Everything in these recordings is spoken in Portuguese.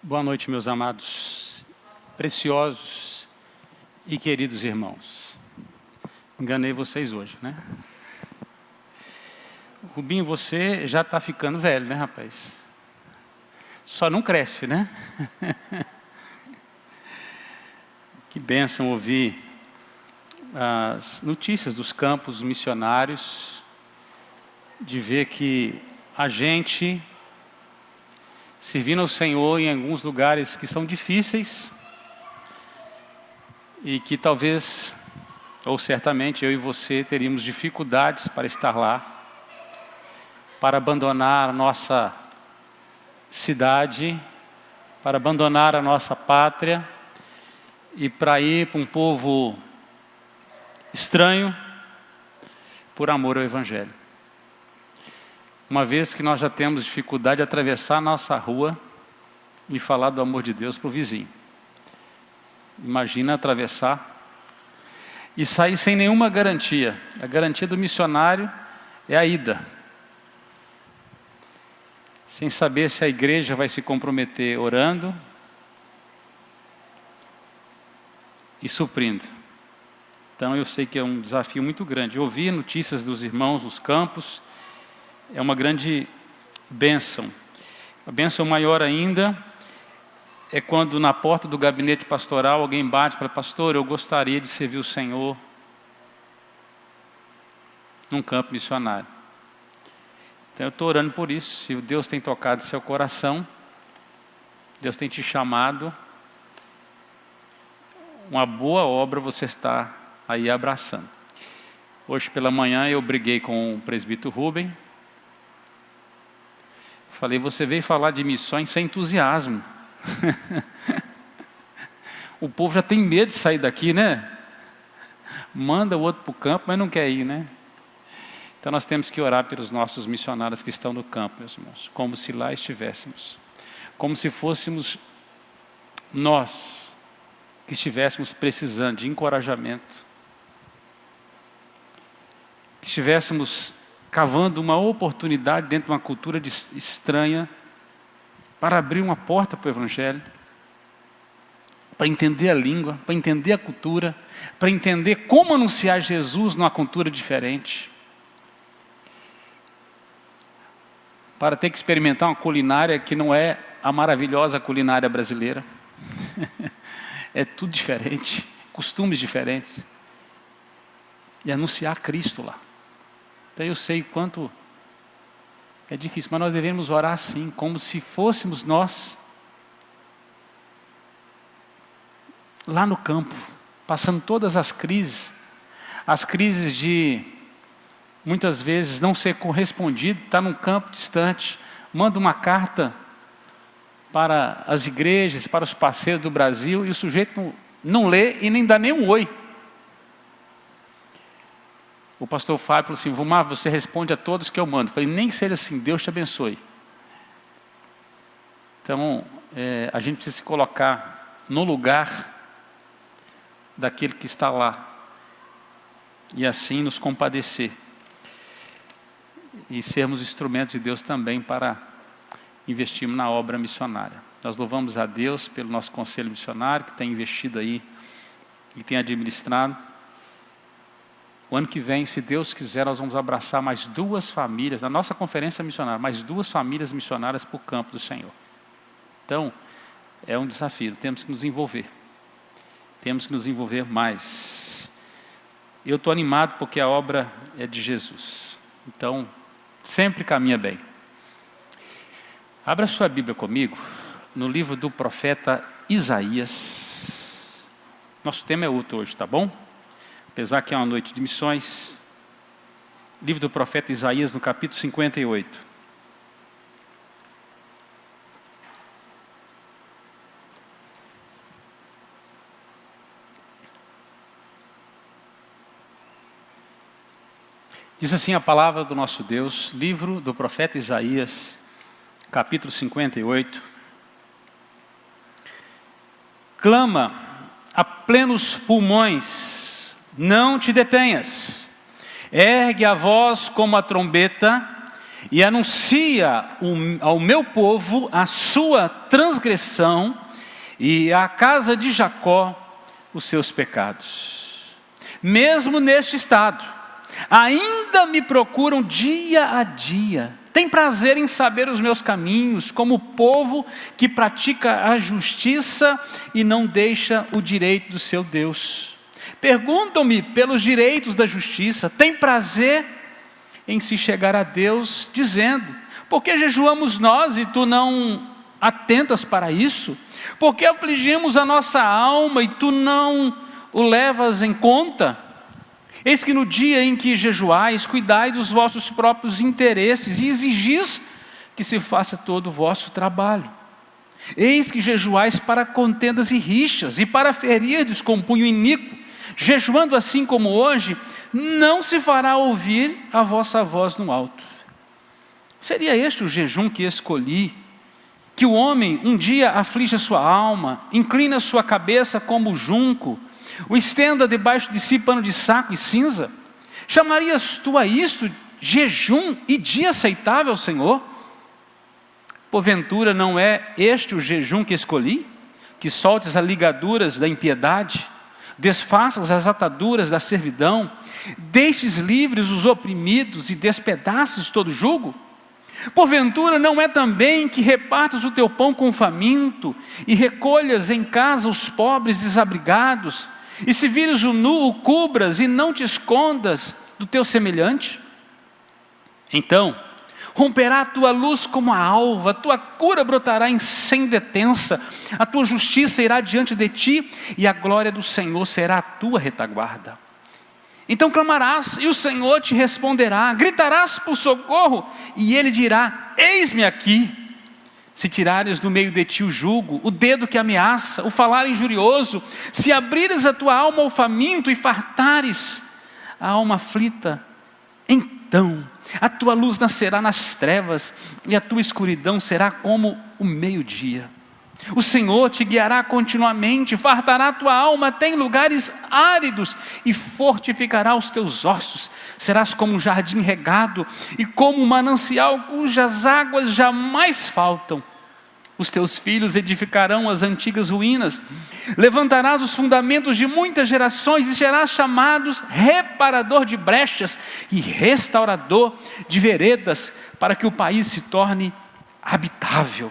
Boa noite, meus amados, preciosos e queridos irmãos. Enganei vocês hoje, né? Rubinho, você já está ficando velho, né, rapaz? Só não cresce, né? Que bênção ouvir as notícias dos campos missionários, de ver que a gente servindo ao Senhor em alguns lugares que são difíceis e que talvez, ou certamente, eu e você teríamos dificuldades para estar lá, para abandonar a nossa cidade, para abandonar a nossa pátria e para ir para um povo estranho por amor ao Evangelho. Uma vez que nós já temos dificuldade de atravessar a nossa rua e falar do amor de Deus para o vizinho. Imagina atravessar e sair sem nenhuma garantia. A garantia do missionário é a ida. Sem saber se a igreja vai se comprometer orando e suprindo. Então eu sei que é um desafio muito grande. Ouvir notícias dos irmãos nos campos é uma grande bênção. A bênção maior ainda é quando na porta do gabinete pastoral alguém bate e fala: pastor, eu gostaria de servir o Senhor num campo missionário. Então eu estou orando por isso. Se Deus tem tocado seu coração, Deus tem te chamado, uma boa obra você está aí abraçando. Hoje pela manhã eu briguei com o presbítero Rubem. Falei: você veio falar de missões sem entusiasmo. O povo já tem medo de sair daqui, né? Manda o outro para o campo, mas não quer ir, né? Então nós temos que orar pelos nossos missionários que estão no campo, meus irmãos, como se lá estivéssemos, como se fôssemos nós que estivéssemos precisando de encorajamento, que estivéssemos cavando uma oportunidade dentro de uma cultura estranha para abrir uma porta para o Evangelho, para entender a língua, para entender a cultura, para entender como anunciar Jesus numa cultura diferente, para ter que experimentar uma culinária que não é a maravilhosa culinária brasileira. É tudo diferente, costumes diferentes, e anunciar Cristo lá. Então eu sei quanto é difícil, mas nós devemos orar assim, como se fôssemos nós lá no campo, passando todas as crises de muitas vezes não ser correspondido, está num campo distante, manda uma carta para as igrejas, para os parceiros do Brasil, e o sujeito não lê e nem dá nem um oi. O pastor Fábio falou assim: Vumar, você responde a todos que eu mando. Eu falei: nem que seja assim, Deus te abençoe. Então, a gente precisa se colocar no lugar daquele que está lá, e assim nos compadecer, e sermos instrumentos de Deus também para investirmos na obra missionária. Nós louvamos a Deus pelo nosso conselho missionário, que tem investido aí, e tem administrado. O ano que vem, se Deus quiser, nós vamos abraçar mais 2 famílias, na nossa conferência missionária, mais 2 famílias missionárias para o campo do Senhor. Então, é um desafio, temos que nos envolver. Temos que nos envolver mais. Eu estou animado porque a obra é de Jesus. Então, sempre caminha bem. Abra sua Bíblia comigo, no livro do profeta Isaías. Nosso tema é outro hoje, tá bom? Apesar que é uma noite de missões. Livro do profeta Isaías, no capítulo 58. Diz assim a palavra do nosso Deus, livro do profeta Isaías, capítulo 58. Clama a plenos pulmões, não te detenhas. Ergue a voz como a trombeta e anuncia ao meu povo a sua transgressão e à casa de Jacó os seus pecados. Mesmo neste estado, ainda me procuram dia a dia, tem prazer em saber os meus caminhos, como o povo que pratica a justiça e não deixa o direito do seu Deus. Perguntam-me pelos direitos da justiça, tem prazer em se chegar a Deus, dizendo: por que jejuamos nós e tu não atentas para isso? Por que afligimos a nossa alma e tu não o levas em conta? Eis que no dia em que jejuais, cuidai dos vossos próprios interesses e exigis que se faça todo o vosso trabalho. Eis que jejuais para contendas e rixas, e para ferirdes com punho iníquo. Jejuando assim como hoje, não se fará ouvir a vossa voz no alto. Seria este o jejum que escolhi? Que o homem um dia aflige a sua alma, inclina a sua cabeça como o junco, o estenda debaixo de si pano de saco e cinza? Chamarias tu a isto jejum e dia aceitável, Senhor? Porventura não é este o jejum que escolhi? Que soltes as ligaduras da impiedade, desfaças as ataduras da servidão, deixes livres os oprimidos e despedaces todo jugo? Porventura não é também que repartas o teu pão com o faminto e recolhas em casa os pobres desabrigados, e se vires o nu, o cubras e não te escondas do teu semelhante? Então romperá a tua luz como a alva, a tua cura brotará sem detença, a tua justiça irá diante de ti, e a glória do Senhor será a tua retaguarda. Então clamarás, e o Senhor te responderá, gritarás por socorro, e Ele dirá: eis-me aqui. Se tirares do meio de ti o jugo, o dedo que ameaça, o falar injurioso, se abrires a tua alma ao faminto e fartares a alma aflita, então a tua luz nascerá nas trevas, e a tua escuridão será como o meio-dia. O Senhor te guiará continuamente, fartará a tua alma até em lugares áridos, e fortificará os teus ossos. Serás como um jardim regado, e como um manancial cujas águas jamais faltam. Os teus filhos edificarão as antigas ruínas, levantarás os fundamentos de muitas gerações, e serás chamado reparador de brechas e restaurador de veredas, para que o país se torne habitável.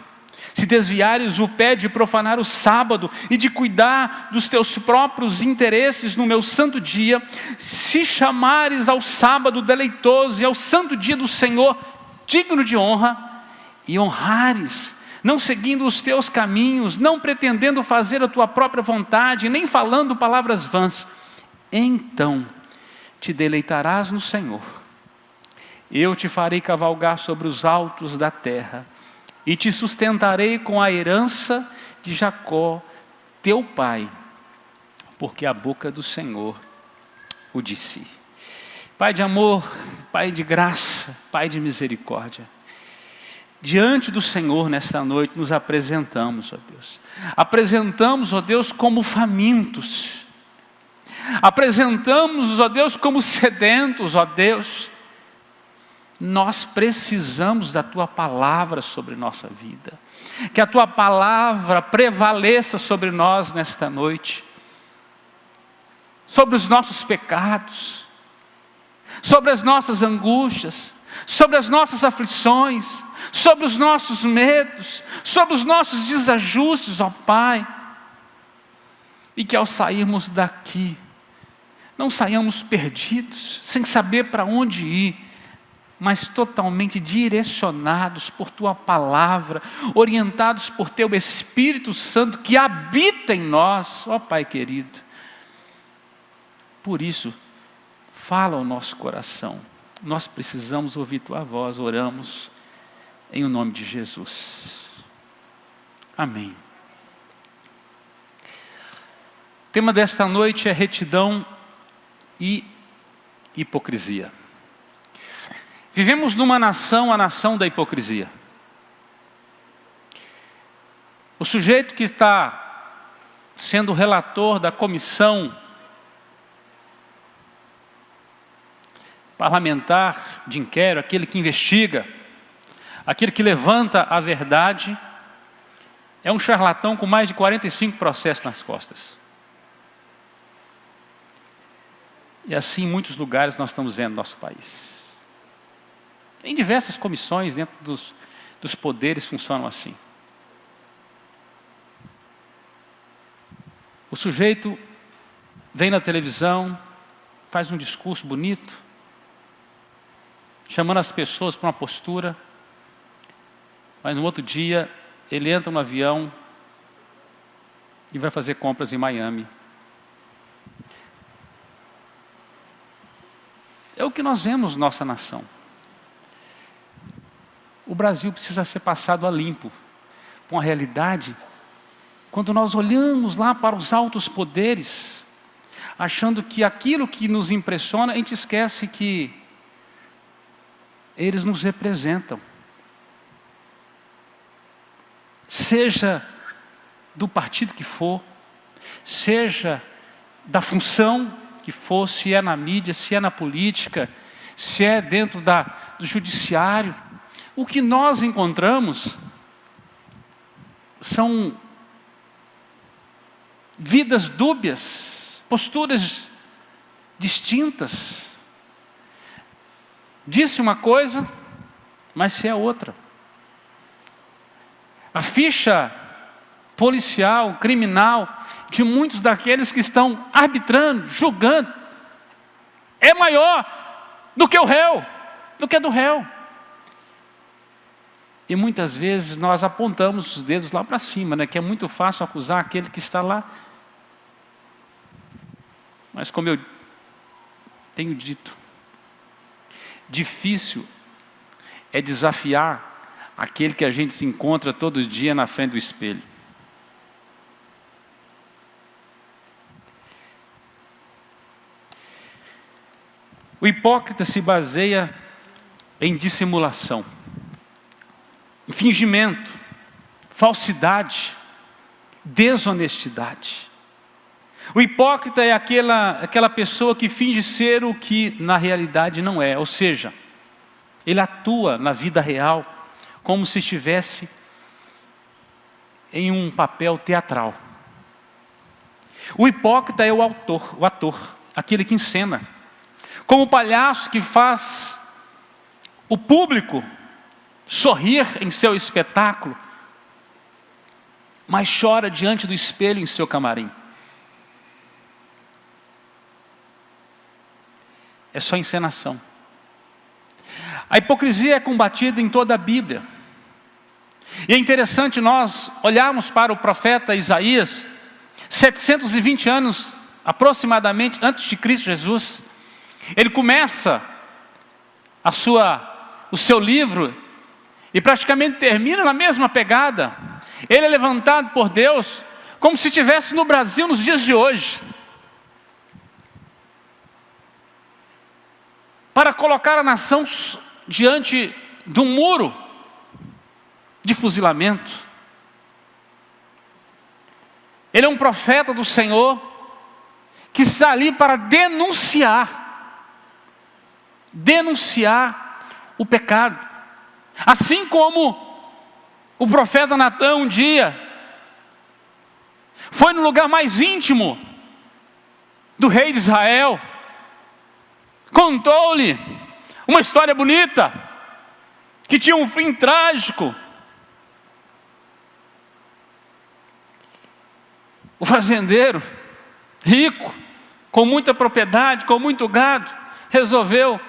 Se desviares o pé de profanar o sábado e de cuidar dos teus próprios interesses no meu santo dia, se chamares ao sábado deleitoso e ao santo dia do Senhor digno de honra, e honrares, não seguindo os teus caminhos, não pretendendo fazer a tua própria vontade, nem falando palavras vãs, então te deleitarás no Senhor. Eu te farei cavalgar sobre os altos da terra, e te sustentarei com a herança de Jacó, teu pai, porque a boca do Senhor o disse. Pai de amor, Pai de graça, Pai de misericórdia, diante do Senhor nesta noite nos apresentamos, ó Deus. Apresentamos, ó Deus, como famintos. Apresentamos, ó Deus, como sedentos, ó Deus. Nós precisamos da Tua palavra sobre nossa vida. Que a Tua palavra prevaleça sobre nós nesta noite. Sobre os nossos pecados. Sobre as nossas angústias. Sobre as nossas aflições. Sobre os nossos medos. Sobre os nossos desajustes, ó Pai. E que ao sairmos daqui, não saiamos perdidos, sem saber para onde ir, mas totalmente direcionados por Tua palavra, orientados por Teu Espírito Santo que habita em nós, ó Pai querido. Por isso, fala ao nosso coração, nós precisamos ouvir Tua voz, oramos em o nome de Jesus. Amém. O tema desta noite é retidão e hipocrisia. Vivemos numa nação, a nação da hipocrisia. O sujeito que está sendo relator da comissão parlamentar de inquérito, aquele que investiga aquele que levanta a verdade, é um charlatão com mais de 45 processos nas costas. E assim em muitos lugares nós estamos vendo no nosso país. Em diversas comissões dentro dos poderes funcionam assim. O sujeito vem na televisão, faz um discurso bonito, chamando as pessoas para uma postura, mas no outro dia ele entra no avião e vai fazer compras em Miami. É o que nós vemos na nossa nação. O Brasil precisa ser passado a limpo com a realidade. Quando nós olhamos lá para os altos poderes, achando que aquilo que nos impressiona, a gente esquece que eles nos representam. Seja do partido que for, seja da função que for, se é na mídia, se é na política, se é dentro do judiciário, o que nós encontramos são vidas dúbias, posturas distintas. Disse uma coisa, mas se é outra. A ficha policial, criminal, de muitos daqueles que estão arbitrando, julgando, é maior do que o réu, do que do réu. E muitas vezes nós apontamos os dedos lá para cima, né? Que é muito fácil acusar aquele que está lá. Mas como eu tenho dito, difícil é desafiar aquele que a gente se encontra todo dia na frente do espelho. O hipócrita se baseia em dissimulação, em fingimento, falsidade, desonestidade. O hipócrita é aquela pessoa que finge ser o que na realidade não é, ou seja, ele atua na vida real como se estivesse em um papel teatral. O hipócrita é o ator, aquele que encena, como o palhaço que faz o público sorrir em seu espetáculo, mas chora diante do espelho em seu camarim. É só encenação. A hipocrisia é combatida em toda a Bíblia. E é interessante nós olharmos para o profeta Isaías, 720 anos aproximadamente antes de Cristo Jesus. Ele começa o seu livro e praticamente termina na mesma pegada. Ele é levantado por Deus como se estivesse no Brasil nos dias de hoje, para colocar a nação diante de um muro de fuzilamento. Ele é um profeta do Senhor que está ali para denunciar o pecado. Assim como o profeta Natã um dia foi no lugar mais íntimo do rei de Israel, contou-lhe uma história bonita, que tinha um fim trágico. O fazendeiro, rico, com muita propriedade, com muito gado, resolveu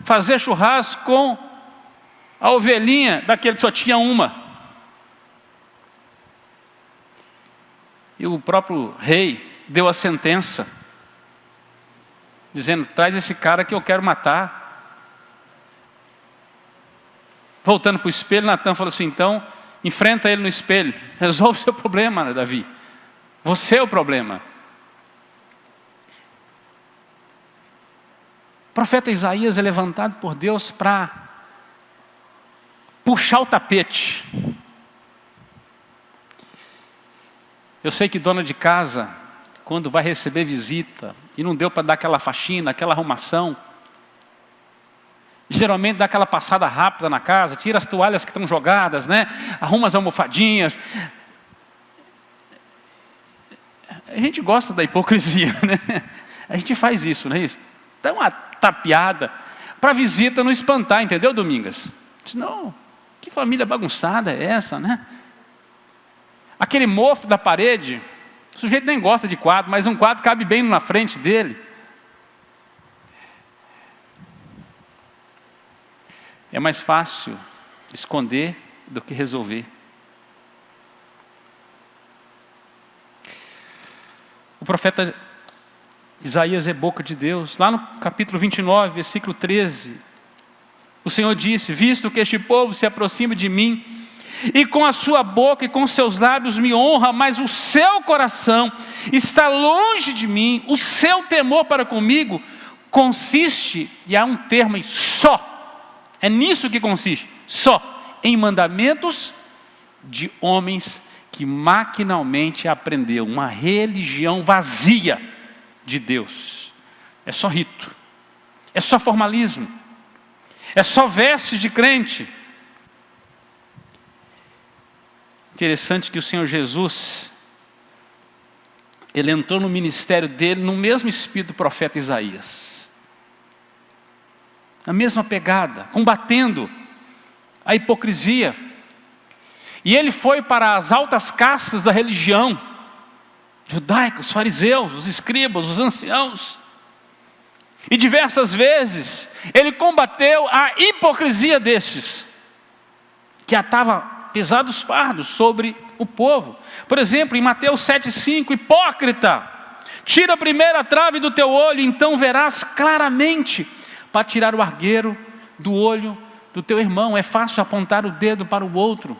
fazer churrasco com a ovelhinha daquele que só tinha uma. E o próprio rei deu a sentença, dizendo: traz esse cara que eu quero matar. Voltando para o espelho, Natã falou assim: então, enfrenta ele no espelho, resolve o seu problema, Davi. Você é o problema. O profeta Isaías é levantado por Deus para puxar o tapete. Eu sei que dona de casa, quando vai receber visita, e não deu para dar aquela faxina, aquela arrumação, Geralmente dá aquela passada rápida na casa, tira as toalhas que estão jogadas, né? Arruma as almofadinhas. A gente gosta da hipocrisia, né? A gente faz isso, não é isso? Dá uma tapeada para a visita não espantar, entendeu, Domingas? Não, que família bagunçada é essa, né? Aquele mofo da parede, o sujeito nem gosta de quadro, mas um quadro cabe bem na frente dele. É mais fácil esconder do que resolver. O profeta Isaías é boca de Deus. Lá no capítulo 29, versículo 13, o Senhor disse: visto que este povo se aproxima de mim, e com a sua boca e com seus lábios me honra, mas o seu coração está longe de mim, o seu temor para comigo consiste, e há um termo aí, só, é nisso que consiste, só, em mandamentos de homens que maquinalmente aprendeu, uma religião vazia de Deus. É só rito, é só formalismo, é só veste de crente. Interessante que o Senhor Jesus, Ele entrou no ministério dele no mesmo espírito do profeta Isaías. A mesma pegada, combatendo a hipocrisia. E Ele foi para as altas castas da religião judaica, os fariseus, os escribas, os anciãos. E diversas vezes Ele combateu a hipocrisia destes, que atava pesados fardos sobre o povo. Por exemplo, em Mateus 7,5, hipócrita, tira a primeira trave do teu olho, então verás claramente para tirar o argueiro do olho do teu irmão. É fácil apontar o dedo para o outro.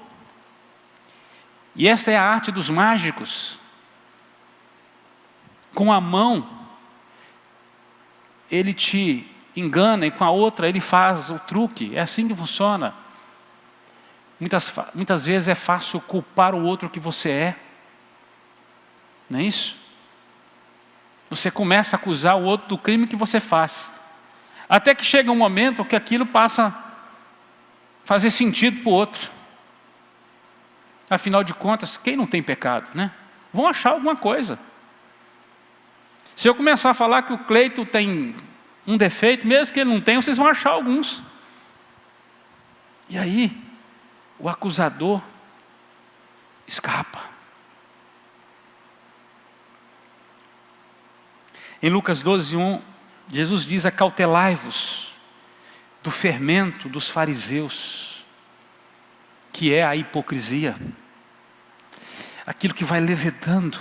E esta é a arte dos mágicos. Com a mão ele te engana e com a outra ele faz o truque. É assim que funciona. Muitas vezes é fácil culpar o outro que você é. Não é isso? Você começa a acusar o outro do crime que você faz. Até que chega um momento que aquilo passa a fazer sentido para o outro. Afinal de contas, quem não tem pecado, né? Vão achar alguma coisa. Se eu começar a falar que o Cleito tem um defeito, mesmo que ele não tenha, vocês vão achar alguns. E aí, o acusador escapa. Em Lucas 12:1, Jesus diz: acautelai-vos do fermento dos fariseus, que é a hipocrisia. Aquilo que vai levedando,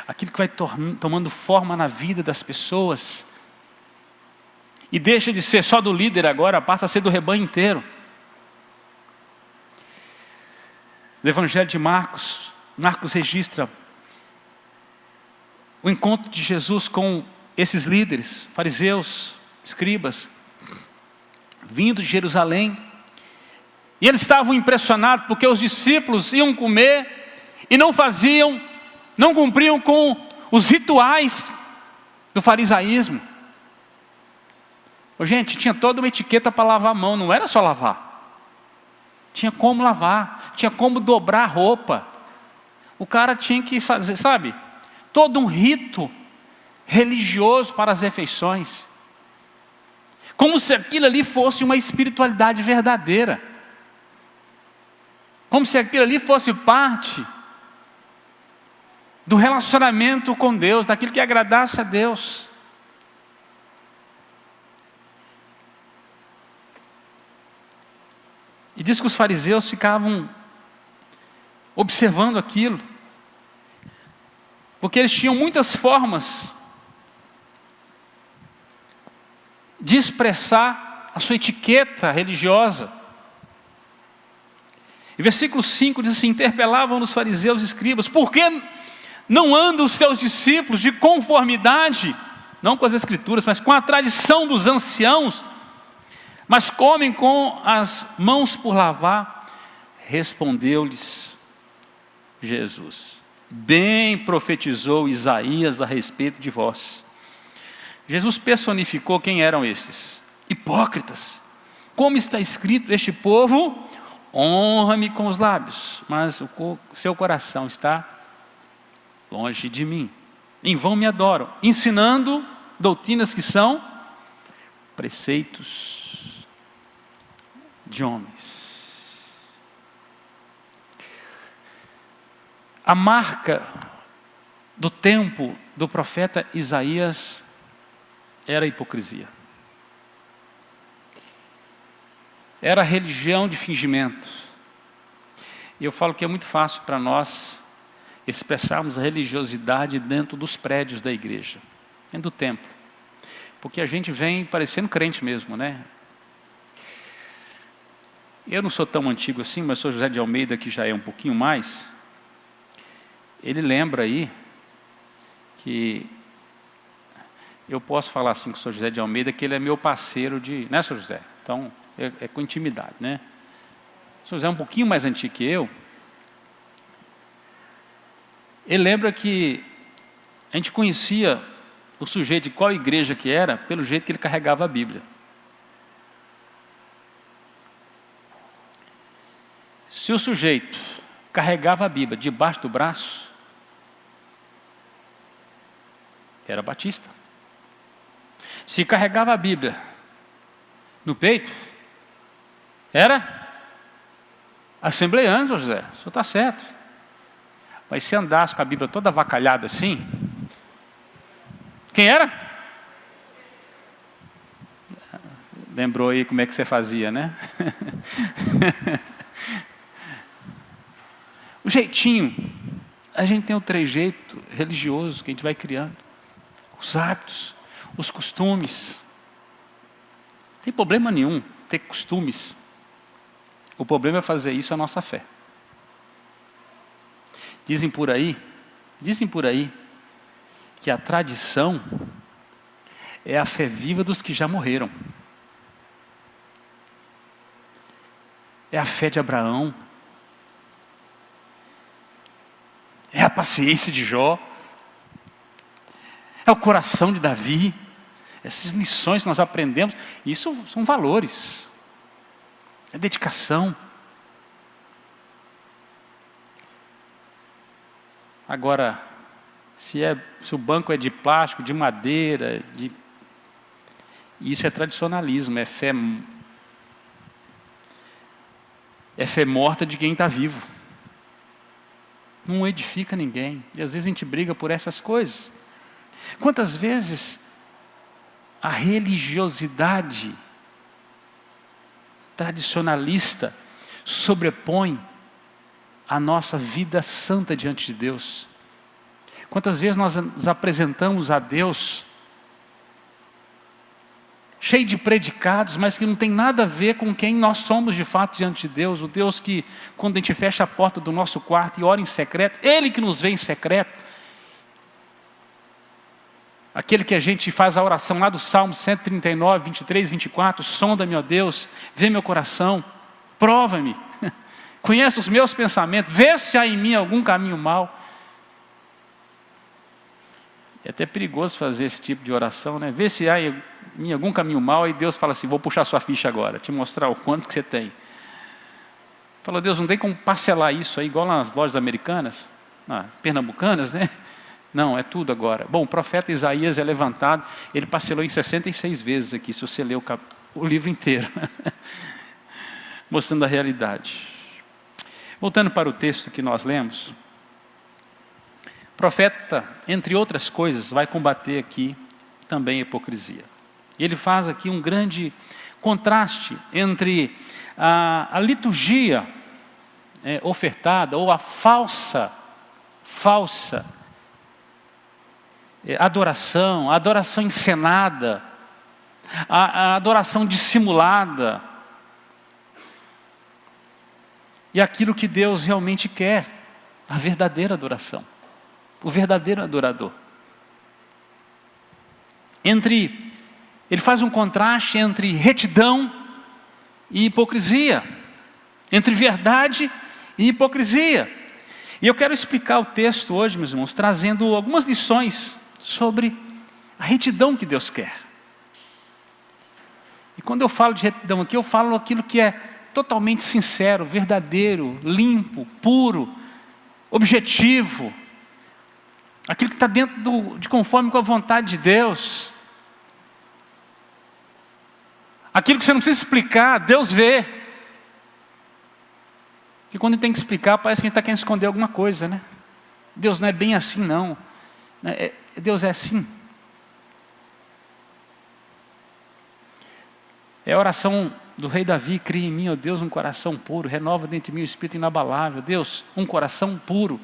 aquilo que vai tomando forma na vida das pessoas, e deixa de ser só do líder agora, passa a ser do rebanho inteiro. No Evangelho de Marcos, Marcos registra o encontro de Jesus com esses líderes, fariseus, escribas, vindo de Jerusalém. E eles estavam impressionados porque os discípulos iam comer e não cumpriam com os rituais do farisaísmo. Gente, tinha toda uma etiqueta para lavar a mão, não era só lavar. Tinha como lavar, tinha como dobrar a roupa. O cara tinha que fazer, sabe, todo um rito religioso para as refeições. Como se aquilo ali fosse uma espiritualidade verdadeira. Como se aquilo ali fosse parte do relacionamento com Deus, daquilo que agradasse a Deus. E diz que os fariseus ficavam observando aquilo, porque eles tinham muitas formas de expressar a sua etiqueta religiosa. E versículo 5 diz assim: interpelavam os fariseus e escribas: por que não andam os seus discípulos de conformidade, não com as escrituras, mas com a tradição dos anciãos, mas comem com as mãos por lavar? Respondeu-lhes Jesus: bem profetizou Isaías a respeito de vós. Jesus personificou quem eram esses hipócritas, Como está escrito, este povo honra-me com os lábios, mas o seu coração está longe de mim. Em vão me adoram, ensinando doutrinas que são preceitos de homens. A marca do tempo do profeta Isaías era a hipocrisia. Era a religião de fingimento. E eu falo que é muito fácil para nós expressarmos a religiosidade dentro dos prédios da igreja, dentro do templo. Porque a gente vem parecendo crente mesmo, né? Eu não sou tão antigo assim, mas sou José de Almeida, que já é um pouquinho mais. Ele lembra aí que eu posso falar assim com o Sr. José de Almeida, que ele é meu parceiro de... Né, Sr. José? Então, é com intimidade, né? O Sr. José é um pouquinho mais antigo que eu. Ele lembra que a gente conhecia o sujeito de qual igreja que era, pelo jeito que ele carregava a Bíblia. Se o sujeito carregava a Bíblia debaixo do braço, era batista. Se carregava a Bíblia no peito, era assembleano, José. Isso está certo. Mas se andasse com a Bíblia toda avacalhada assim, quem era? Lembrou aí como é que você fazia, né? O jeitinho. A gente tem o trejeito religioso que a gente vai criando. Os hábitos, os costumes. Não tem problema nenhum ter costumes. O problema é fazer isso a nossa fé. Dizem por aí que a tradição é a fé viva dos que já morreram. É a fé de Abraão. É a paciência de Jó. É o coração de Davi. Essas lições que nós aprendemos, isso são valores. É dedicação. Agora, se o banco é de plástico, de madeira, isso é tradicionalismo, é fé morta de quem está vivo. Não edifica ninguém. E às vezes a gente briga por essas coisas. Quantas vezes a religiosidade tradicionalista sobrepõe a nossa vida santa diante de Deus? Quantas vezes nós nos apresentamos a Deus cheio de predicados, mas que não tem nada a ver com quem nós somos de fato diante de Deus. O Deus que, quando a gente fecha a porta do nosso quarto e ora em secreto, Ele que nos vê em secreto. Aquele que a gente faz a oração lá do Salmo 139, 23, 24, sonda-me, ó Deus, vê meu coração, prova-me, conhece os meus pensamentos, vê se há em mim algum caminho mau. É até perigoso fazer esse tipo de oração, né? Vê se há em mim algum caminho mau, e Deus fala assim, vou puxar sua ficha agora, te mostrar o quanto que você tem. Falou, Deus, não tem como parcelar isso aí, igual nas lojas americanas, pernambucanas, né? Não, é tudo agora. Bom, o profeta Isaías é levantado, ele parcelou em 66 vezes aqui, se você ler o livro inteiro, mostrando a realidade. Voltando para o texto que nós lemos, o profeta, entre outras coisas, vai combater aqui também a hipocrisia. E ele faz aqui um grande contraste entre a liturgia ofertada, ou a falsa adoração, a adoração encenada, a adoração dissimulada, e aquilo que Deus realmente quer, a verdadeira adoração, o verdadeiro adorador. Ele faz um contraste entre retidão e hipocrisia, entre verdade e hipocrisia. E eu quero explicar o texto hoje, meus irmãos, trazendo algumas lições sobre a retidão que Deus quer. E Quando eu falo de retidão aqui, eu falo aquilo que é totalmente sincero, verdadeiro, limpo, puro, objetivo. Aquilo que está dentro de conforme com a vontade de Deus. Aquilo que você não precisa explicar, Deus vê. Porque quando tem que explicar, parece que a gente está querendo esconder alguma coisa, né? Deus não é bem assim, não. Deus é assim. É a oração do rei Davi: cria em mim, ó Deus, um coração puro, renova dentro de mim o espírito inabalável. Deus, um coração puro.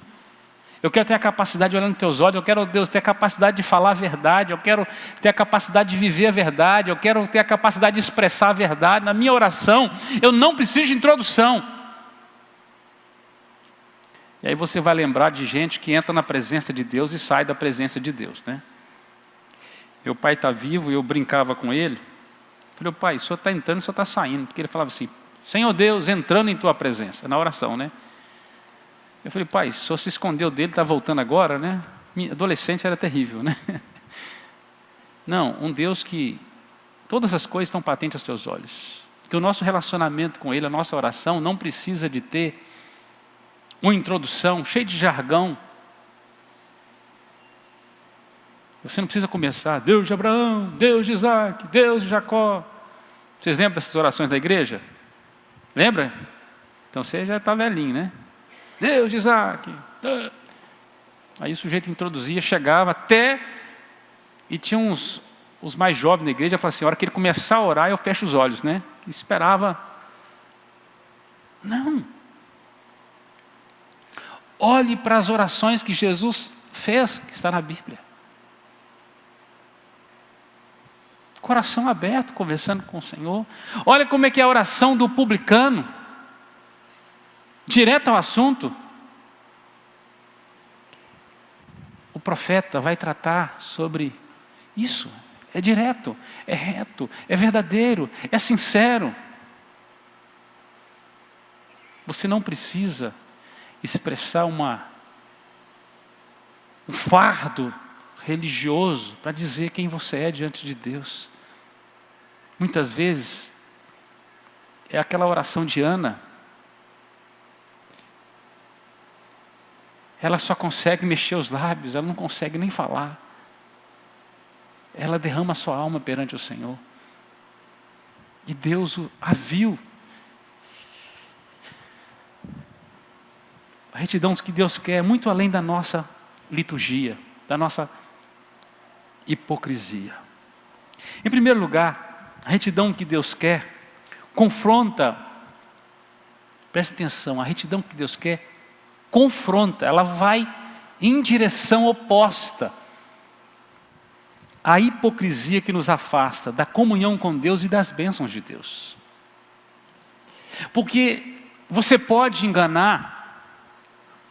Eu quero ter a capacidade de olhar nos teus olhos, eu quero, Deus, ter a capacidade de falar a verdade, eu quero ter a capacidade de viver a verdade, eu quero ter a capacidade de expressar a verdade. Na minha oração, eu não preciso de introdução. E aí você vai lembrar de gente que entra na presença de Deus e sai da presença de Deus, né? Meu pai está vivo e eu brincava com ele. Falei: pai, o senhor está entrando, o senhor está saindo. Porque ele falava assim: Senhor Deus, entrando em tua presença, na oração, né? Eu falei: pai, o senhor se escondeu dele, está voltando agora, né? Minha adolescente era terrível, né? Não, um Deus que todas as coisas estão patentes aos teus olhos. Que o nosso relacionamento com Ele, a nossa oração, não precisa de ter uma introdução cheia de jargão. Você não precisa começar: Deus de Abraão, Deus de Isaac, Deus de Jacó. Vocês lembram dessas orações da igreja? Lembra? Então você já está velhinho, né? Deus de Isaac. Aí o sujeito introduzia, chegava até... E tinha os mais jovens na igreja, falavam assim: a hora que ele começar a orar, eu fecho os olhos, né? E esperava. Não. Olhe para as orações que Jesus fez, que está na Bíblia. Coração aberto, conversando com o Senhor. Olha como é que é a oração do publicano. Direto ao assunto. O profeta vai tratar sobre isso. É direto, é reto, é verdadeiro, é sincero. Você não precisa expressar um fardo religioso para dizer quem você é diante de Deus. Muitas vezes é aquela oração de Ana. Ela só consegue mexer os lábios, ela não consegue nem falar. Ela derrama a sua alma perante o Senhor. E Deus a viu. A retidão que Deus quer é muito além da nossa liturgia, da nossa hipocrisia. Em primeiro lugar, a retidão que Deus quer confronta, preste atenção, a retidão que Deus quer confronta, ela vai em direção oposta à hipocrisia que nos afasta da comunhão com Deus e das bênçãos de Deus. Porque você pode enganar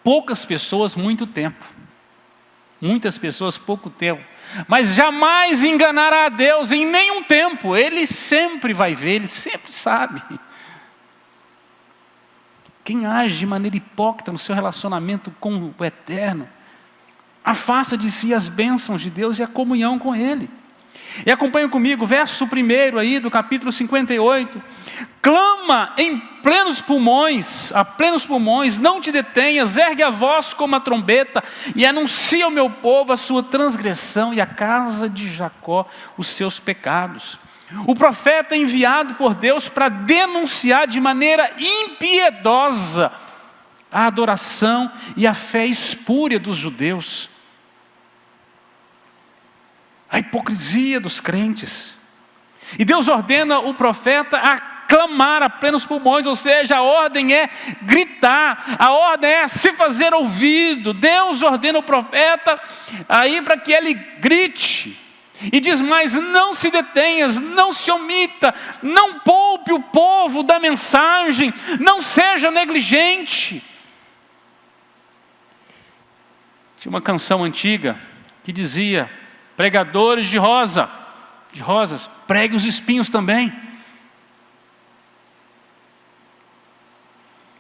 poucas pessoas muito tempo, muitas pessoas pouco tempo, mas jamais enganará a Deus em nenhum tempo. Ele sempre vai ver, Ele sempre sabe. Quem age de maneira hipócrita no seu relacionamento com o Eterno, afasta de si as bênçãos de Deus e a comunhão com Ele. E acompanha comigo, verso 1 aí do capítulo 58. Clama em plenos pulmões, a plenos pulmões, não te detenhas, ergue a voz como a trombeta e anuncia ao meu povo a sua transgressão e à casa de Jacó os seus pecados. O profeta é enviado por Deus para denunciar de maneira impiedosa a adoração e a fé espúria dos judeus. A hipocrisia dos crentes. E Deus ordena o profeta a clamar a plenos pulmões, ou seja, a ordem é gritar, a ordem é se fazer ouvido. Deus ordena o profeta aí para que ele grite. E diz mais: não se detenhas, não se omita, não poupe o povo da mensagem, não seja negligente. Tinha uma canção antiga que dizia: pregadores de rosas, pregue os espinhos também.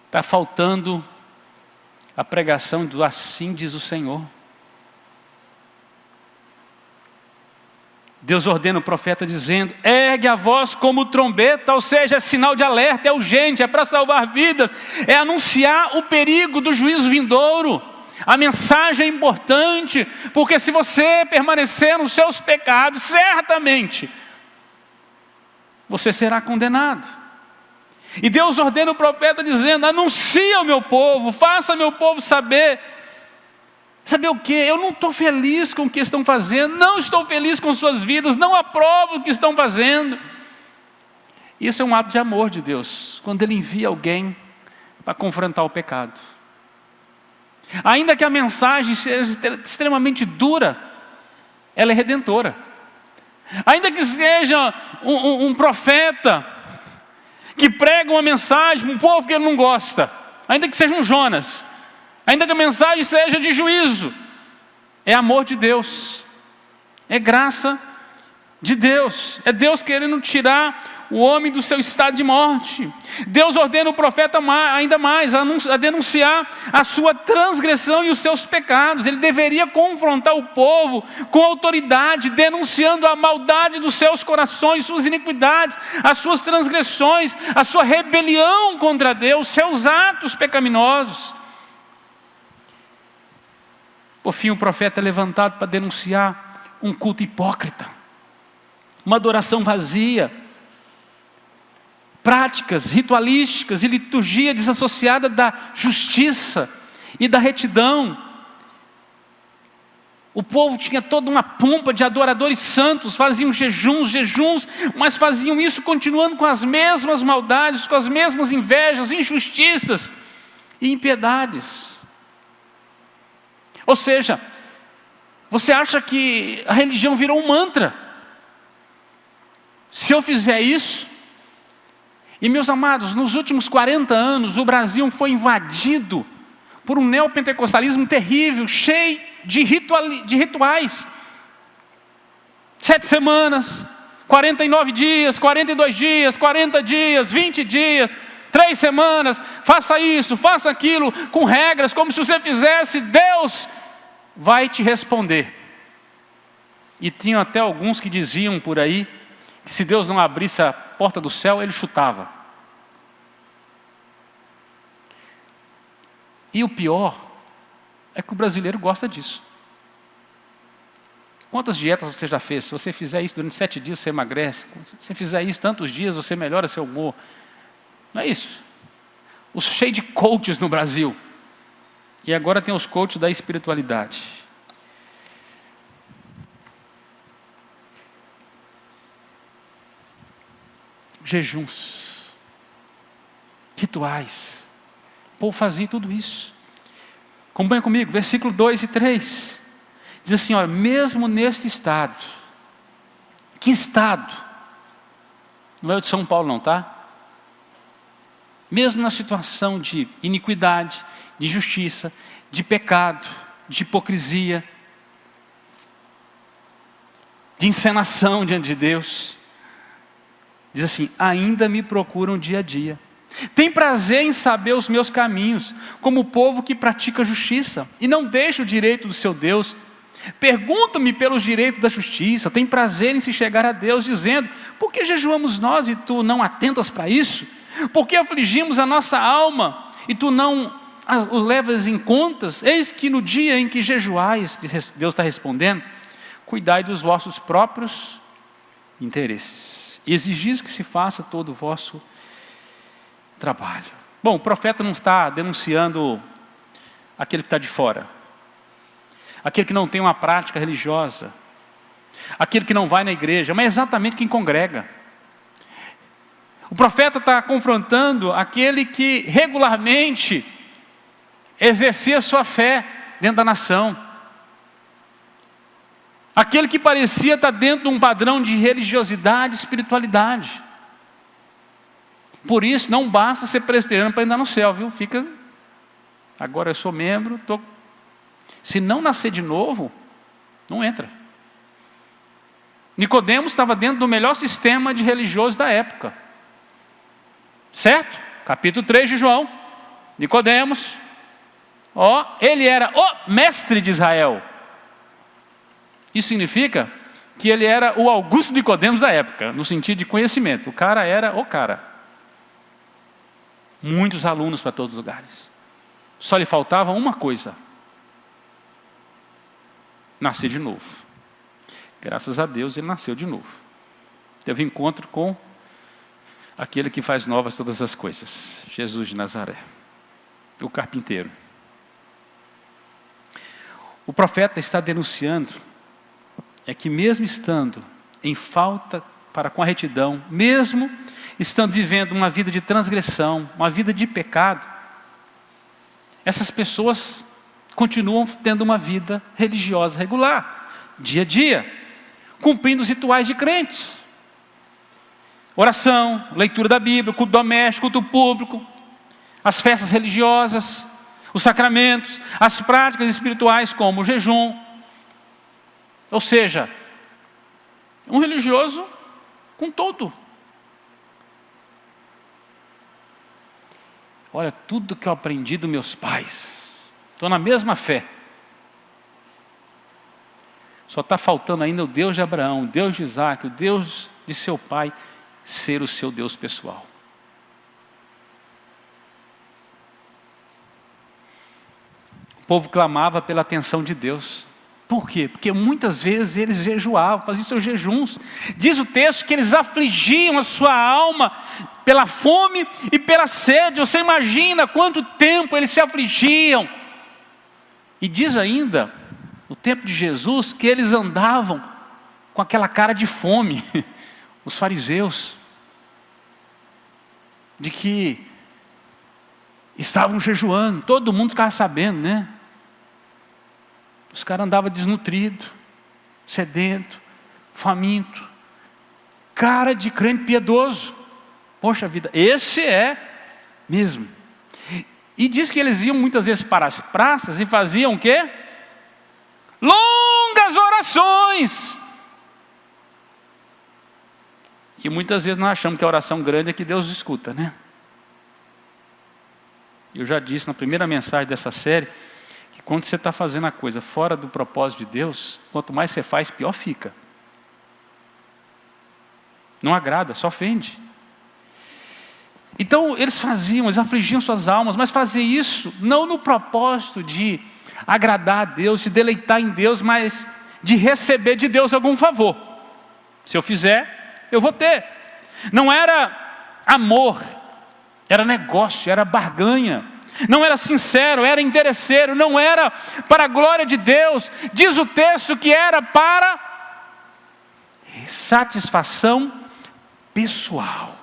Está faltando a pregação do assim diz o Senhor. Deus ordena o profeta dizendo: ergue a voz como trombeta, ou seja, é sinal de alerta, é urgente, é para salvar vidas, é anunciar o perigo do juízo vindouro. A mensagem é importante, porque se você permanecer nos seus pecados, certamente você será condenado. E Deus ordena o profeta dizendo: anuncia ao meu povo, faça meu povo saber. Saber o quê? Eu não estou feliz com o que estão fazendo, não estou feliz com suas vidas, não aprovo o que estão fazendo. Isso é um ato de amor de Deus, quando Ele envia alguém para confrontar o pecado. Ainda que a mensagem seja extremamente dura, ela é redentora. Ainda que seja um profeta que prega uma mensagem para um povo que ele não gosta, ainda que seja um Jonas, ainda que a mensagem seja de juízo, é amor de Deus, é graça de Deus, é Deus querendo tirar o homem do seu estado de morte. Deus ordena o profeta ainda mais a denunciar a sua transgressão e os seus pecados. Ele deveria confrontar o povo com autoridade, denunciando a maldade dos seus corações, suas iniquidades, as suas transgressões, a sua rebelião contra Deus, seus atos pecaminosos. Por fim, o profeta é levantado para denunciar um culto hipócrita, uma adoração vazia, práticas ritualísticas e liturgia desassociada da justiça e da retidão. O povo tinha toda uma pompa de adoradores santos, faziam jejuns, mas faziam isso continuando com as mesmas maldades, com as mesmas invejas, injustiças e impiedades. Ou seja, você acha que a religião virou um mantra? Se eu fizer isso... E meus amados, nos últimos 40 anos, o Brasil foi invadido por um neopentecostalismo terrível, cheio de rituais. 7 semanas, 49 dias, 42 dias, 40 dias, 20 dias, 3 semanas, faça isso, faça aquilo, com regras, como se você fizesse, Deus vai te responder. E tinham até alguns que diziam por aí, que se Deus não abrisse a porta do céu, Ele chutava. E o pior é que o brasileiro gosta disso. Quantas dietas você já fez? Se você fizer isso durante 7 dias, você emagrece. Se você fizer isso tantos dias, você melhora seu humor. Não é isso. Os cheios de coaches no Brasil. E agora tem os coaches da espiritualidade. Jejuns, rituais, o povo fazia tudo isso. Acompanha comigo, versículo 2 e 3, diz assim, olha, mesmo neste estado, que estado? Não é o de São Paulo não, tá? Mesmo na situação de iniquidade, de injustiça, de pecado, de hipocrisia, de encenação diante de Deus, diz assim, ainda me procuram dia a dia. Tem prazer em saber os meus caminhos, como o povo que pratica justiça, e não deixa o direito do seu Deus. Pergunta-me pelos direitos da justiça, tem prazer em se chegar a Deus, dizendo, por que jejuamos nós e tu não atentas para isso? Por que afligimos a nossa alma e tu não o levas em contas? Eis que no dia em que jejuais, Deus está respondendo, cuidai dos vossos próprios interesses. E exigis que se faça todo o vosso trabalho. Bom, o profeta não está denunciando aquele que está de fora, aquele que não tem uma prática religiosa, aquele que não vai na igreja, mas é exatamente quem congrega. O profeta está confrontando aquele que regularmente exercia sua fé dentro da nação. Aquele que parecia estar dentro de um padrão de religiosidade e espiritualidade. Por isso, não basta ser presbiteriano para entrar no céu, viu? Agora eu sou membro, se não nascer de novo, não entra. Nicodemos estava dentro do melhor sistema de religioso da época. Certo? Capítulo 3 de João. Nicodemos, ele era o mestre de Israel. Isso significa que ele era o Augusto Nicodemos da época, no sentido de conhecimento. O cara era o cara. Muitos alunos para todos os lugares. Só lhe faltava uma coisa: nascer de novo. Graças a Deus ele nasceu de novo. Teve encontro com aquele que faz novas todas as coisas, Jesus de Nazaré, o carpinteiro. O profeta está denunciando é que mesmo estando em falta para com a retidão, mesmo estando vivendo uma vida de transgressão, uma vida de pecado, essas pessoas continuam tendo uma vida religiosa regular, dia a dia, cumprindo os rituais de crentes. Oração, leitura da Bíblia, culto doméstico, culto público, as festas religiosas, os sacramentos, as práticas espirituais como o jejum. Ou seja, um religioso com tudo. Olha, tudo que eu aprendi dos meus pais, estou na mesma fé. Só está faltando ainda o Deus de Abraão, o Deus de Isaac, o Deus de seu pai, ser o seu Deus pessoal. O povo clamava pela atenção de Deus. Por quê? Porque muitas vezes eles jejuavam, faziam seus jejuns. Diz o texto que eles afligiam a sua alma pela fome e pela sede. Você imagina quanto tempo eles se afligiam. E diz ainda, no tempo de Jesus, que eles andavam com aquela cara de fome, os fariseus, de que estavam jejuando, todo mundo ficava sabendo, né? Os caras andavam desnutridos, sedento, faminto, cara de crente piedoso. Poxa vida, esse é mesmo. E diz que eles iam muitas vezes para as praças e faziam o quê? Longas orações. E muitas vezes nós achamos que a oração grande é que Deus escuta, né? Eu já disse na primeira mensagem dessa série, que quando você está fazendo a coisa fora do propósito de Deus, quanto mais você faz, pior fica. Não agrada, só ofende. Então eles afligiam suas almas, mas faziam isso não no propósito de agradar a Deus, de deleitar em Deus, mas de receber de Deus algum favor. Se eu fizer, eu vou ter. Não era amor, era negócio, era barganha. Não era sincero, era interesseiro, não era para a glória de Deus. Diz o texto que era para satisfação pessoal.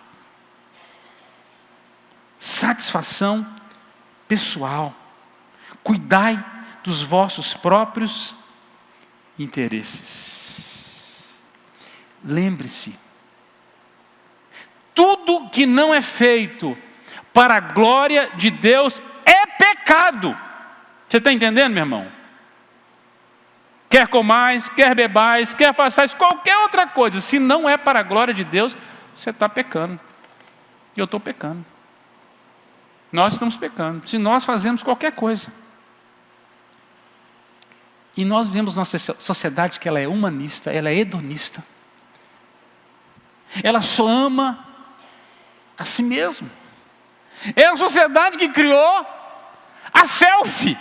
Satisfação pessoal. Cuidai dos vossos próprios interesses. Lembre-se, tudo que não é feito para a glória de Deus é pecado. Você está entendendo, meu irmão? Quer comais, quer bebais, quer façais qualquer outra coisa, se não é para a glória de Deus, você está pecando. Eu estou pecando. Nós estamos pecando. Se nós fazemos qualquer coisa. E nós vemos nossa sociedade que ela é humanista, ela é hedonista. Ela só ama a si mesma. É a sociedade que criou a selfie.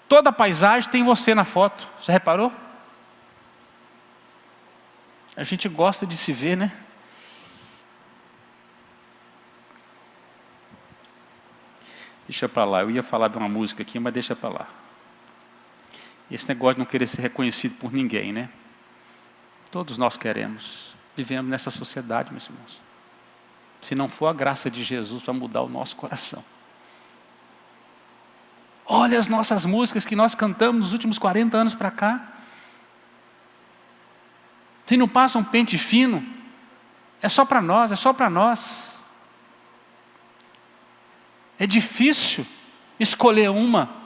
Toda paisagem tem você na foto. Já reparou? A gente gosta de se ver, né? Deixa para lá. Eu ia falar de uma música aqui, mas deixa para lá. Esse negócio de não querer ser reconhecido por ninguém, né? Todos nós queremos. Vivemos nessa sociedade, meus irmãos. Se não for a graça de Jesus para mudar o nosso coração. Olha as nossas músicas que nós cantamos nos últimos 40 anos para cá. Se não passa um pente fino, é só para nós, é só para nós. É difícil escolher uma.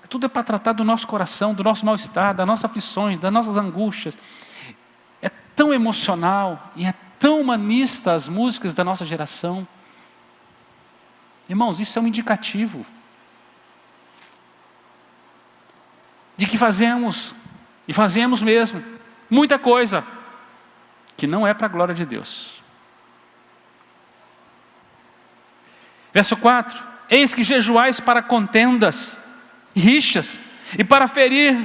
Tudo é para tratar do nosso coração, do nosso mal-estar, das nossas aflições, das nossas angústias. É tão emocional e é tão humanista as músicas da nossa geração. Irmãos, isso é um indicativo de que fazemos, e fazemos mesmo, muita coisa que não é para a glória de Deus. Verso 4: eis que jejuais para contendas, rixas, e para ferir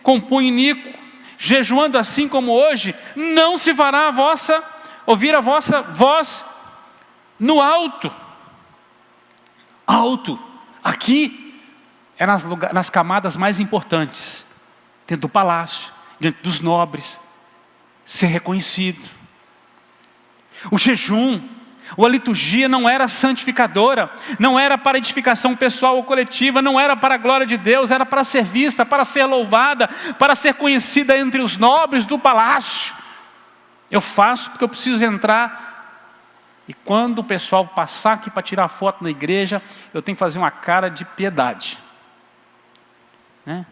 com punho iníquo, jejuando assim como hoje, não se fará ouvir a vossa voz no alto. Alto, aqui é nas camadas mais importantes, dentro do palácio, diante dos nobres, ser reconhecido. O jejum, ou a liturgia não era santificadora, não era para edificação pessoal ou coletiva, não era para a glória de Deus, era para ser vista, para ser louvada, para ser conhecida entre os nobres do palácio. Eu faço porque eu preciso entrar, e quando o pessoal passar aqui para tirar foto na igreja, eu tenho que fazer uma cara de piedade, né?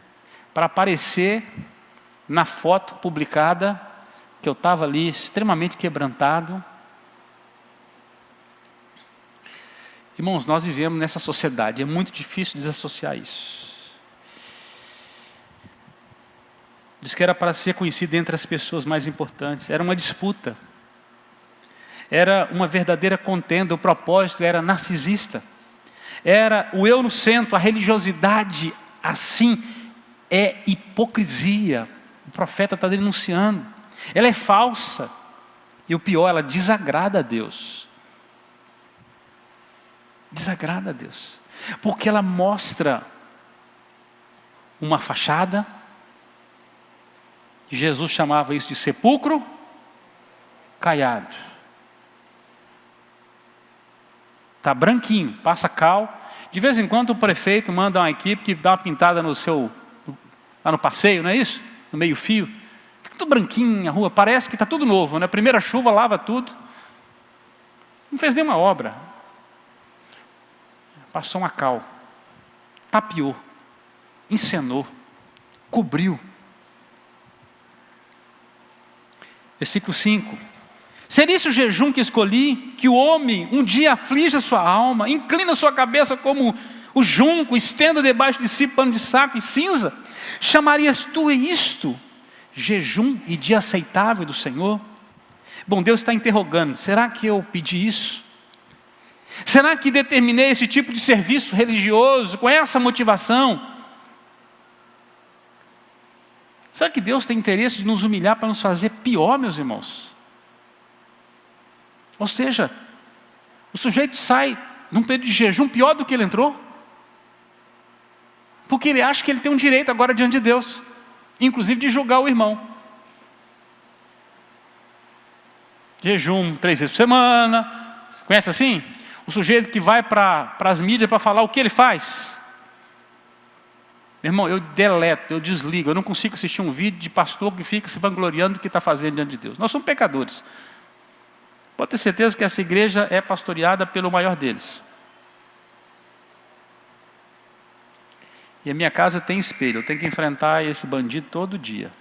Para aparecer na foto publicada, que eu estava ali extremamente quebrantado. Irmãos, nós vivemos nessa sociedade, é muito difícil desassociar isso. Diz que era para ser conhecido entre as pessoas mais importantes, era uma disputa, era uma verdadeira contenda, o propósito era narcisista, era o eu no centro, a religiosidade assim é hipocrisia. O profeta está denunciando, ela é falsa, e o pior, ela desagrada a Deus. Desagrada a Deus, porque ela mostra uma fachada. Jesus chamava isso de sepulcro caiado. Está branquinho, passa cal. De vez em quando o prefeito manda uma equipe que dá uma pintada lá no passeio, não é isso? No meio fio. Fica tudo branquinho a rua, parece que está tudo novo, né? A primeira chuva lava tudo. Não fez nenhuma obra. Passou uma cal, tapeou, encenou, cobriu. Versículo 5: seria esse o jejum que escolhi, que o homem um dia aflige sua alma, inclina sua cabeça como o junco, estenda debaixo de si pano de saco e cinza? Chamarias tu isto jejum e dia aceitável do Senhor? Bom, Deus está interrogando, será que eu pedi isso? Será que determinei esse tipo de serviço religioso com essa motivação? Será que Deus tem interesse de nos humilhar para nos fazer pior, meus irmãos? Ou seja, o sujeito sai num período de jejum pior do que ele entrou, porque ele acha que ele tem um direito agora diante de Deus, inclusive de julgar o irmão. Jejum 3 vezes por semana, conhece assim? O sujeito que vai para as mídias para falar o que ele faz. Meu irmão, eu deleto, eu desligo, eu não consigo assistir um vídeo de pastor que fica se vangloriando do que está fazendo diante de Deus. Nós somos pecadores. Pode ter certeza que essa igreja é pastoreada pelo maior deles. E a minha casa tem espelho, eu tenho que enfrentar esse bandido todo dia.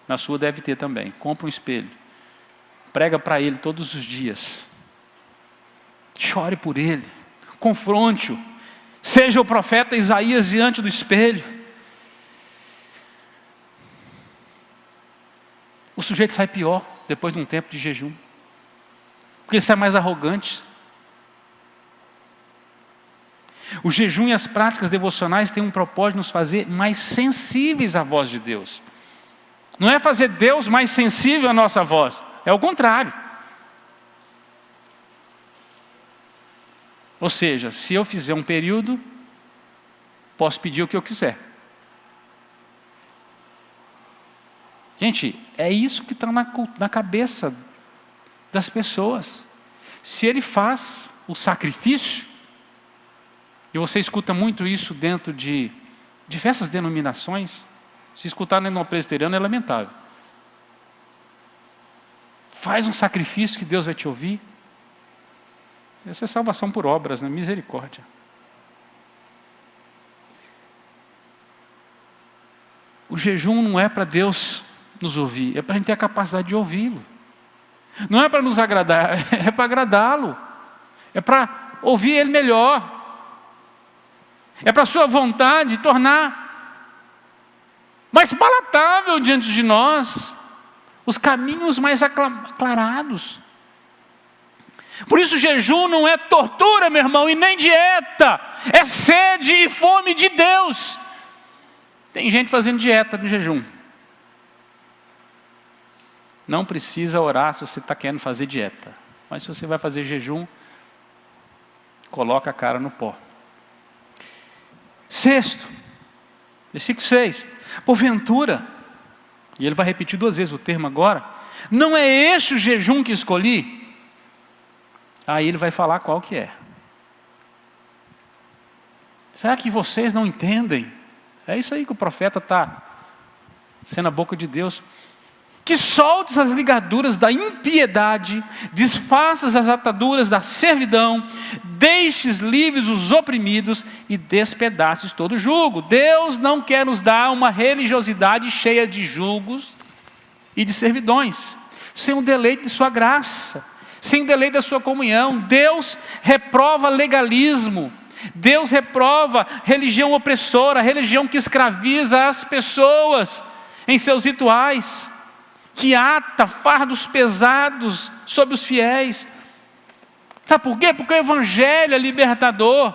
Na sua deve ter também. Compra um espelho. Prega para ele todos os dias. Chore por ele. Confronte-o. Seja o profeta Isaías diante do espelho. O sujeito sai pior depois de um tempo de jejum. Porque ele sai mais arrogante. O jejum e as práticas devocionais têm um propósito de nos fazer mais sensíveis à voz de Deus. Não é fazer Deus mais sensível à nossa voz. É o contrário. Ou seja, se eu fizer um período, posso pedir o que eu quiser. Gente, é isso que está na cabeça das pessoas. Se ele faz o sacrifício, e você escuta muito isso dentro de diversas denominações, se escutar no presbiteriano é lamentável. Faz um sacrifício que Deus vai te ouvir. Essa é salvação por obras, né? Misericórdia. O jejum não é para Deus nos ouvir, é para a gente ter a capacidade de ouvi-lo. Não é para nos agradar, é para agradá-lo. é para ouvir Ele melhor, é para a sua vontade tornar mais palatável diante de nós, os caminhos mais aclarados. Por isso jejum não é tortura, meu irmão, e nem dieta, é sede e fome de Deus. Tem gente fazendo dieta no jejum. Não precisa orar se você está querendo fazer dieta, mas se você vai fazer jejum, coloca a cara no pó. 6, versículo 6, porventura, e ele vai repetir 2 vezes o termo agora, não é este o jejum que escolhi? Aí ele vai falar qual que é. Será que vocês não entendem? É isso aí que o profeta está sendo a boca de Deus. Que soltes as ligaduras da impiedade, desfaças as ataduras da servidão, deixes livres os oprimidos e despedaces todo jugo. Deus não quer nos dar uma religiosidade cheia de julgos e de servidões, sem o deleite de sua graça, sem o deleite da sua comunhão. Deus reprova legalismo, Deus reprova religião opressora, religião que escraviza as pessoas em seus rituais, que ata fardos pesados sobre os fiéis. Sabe por quê? Porque o Evangelho é libertador.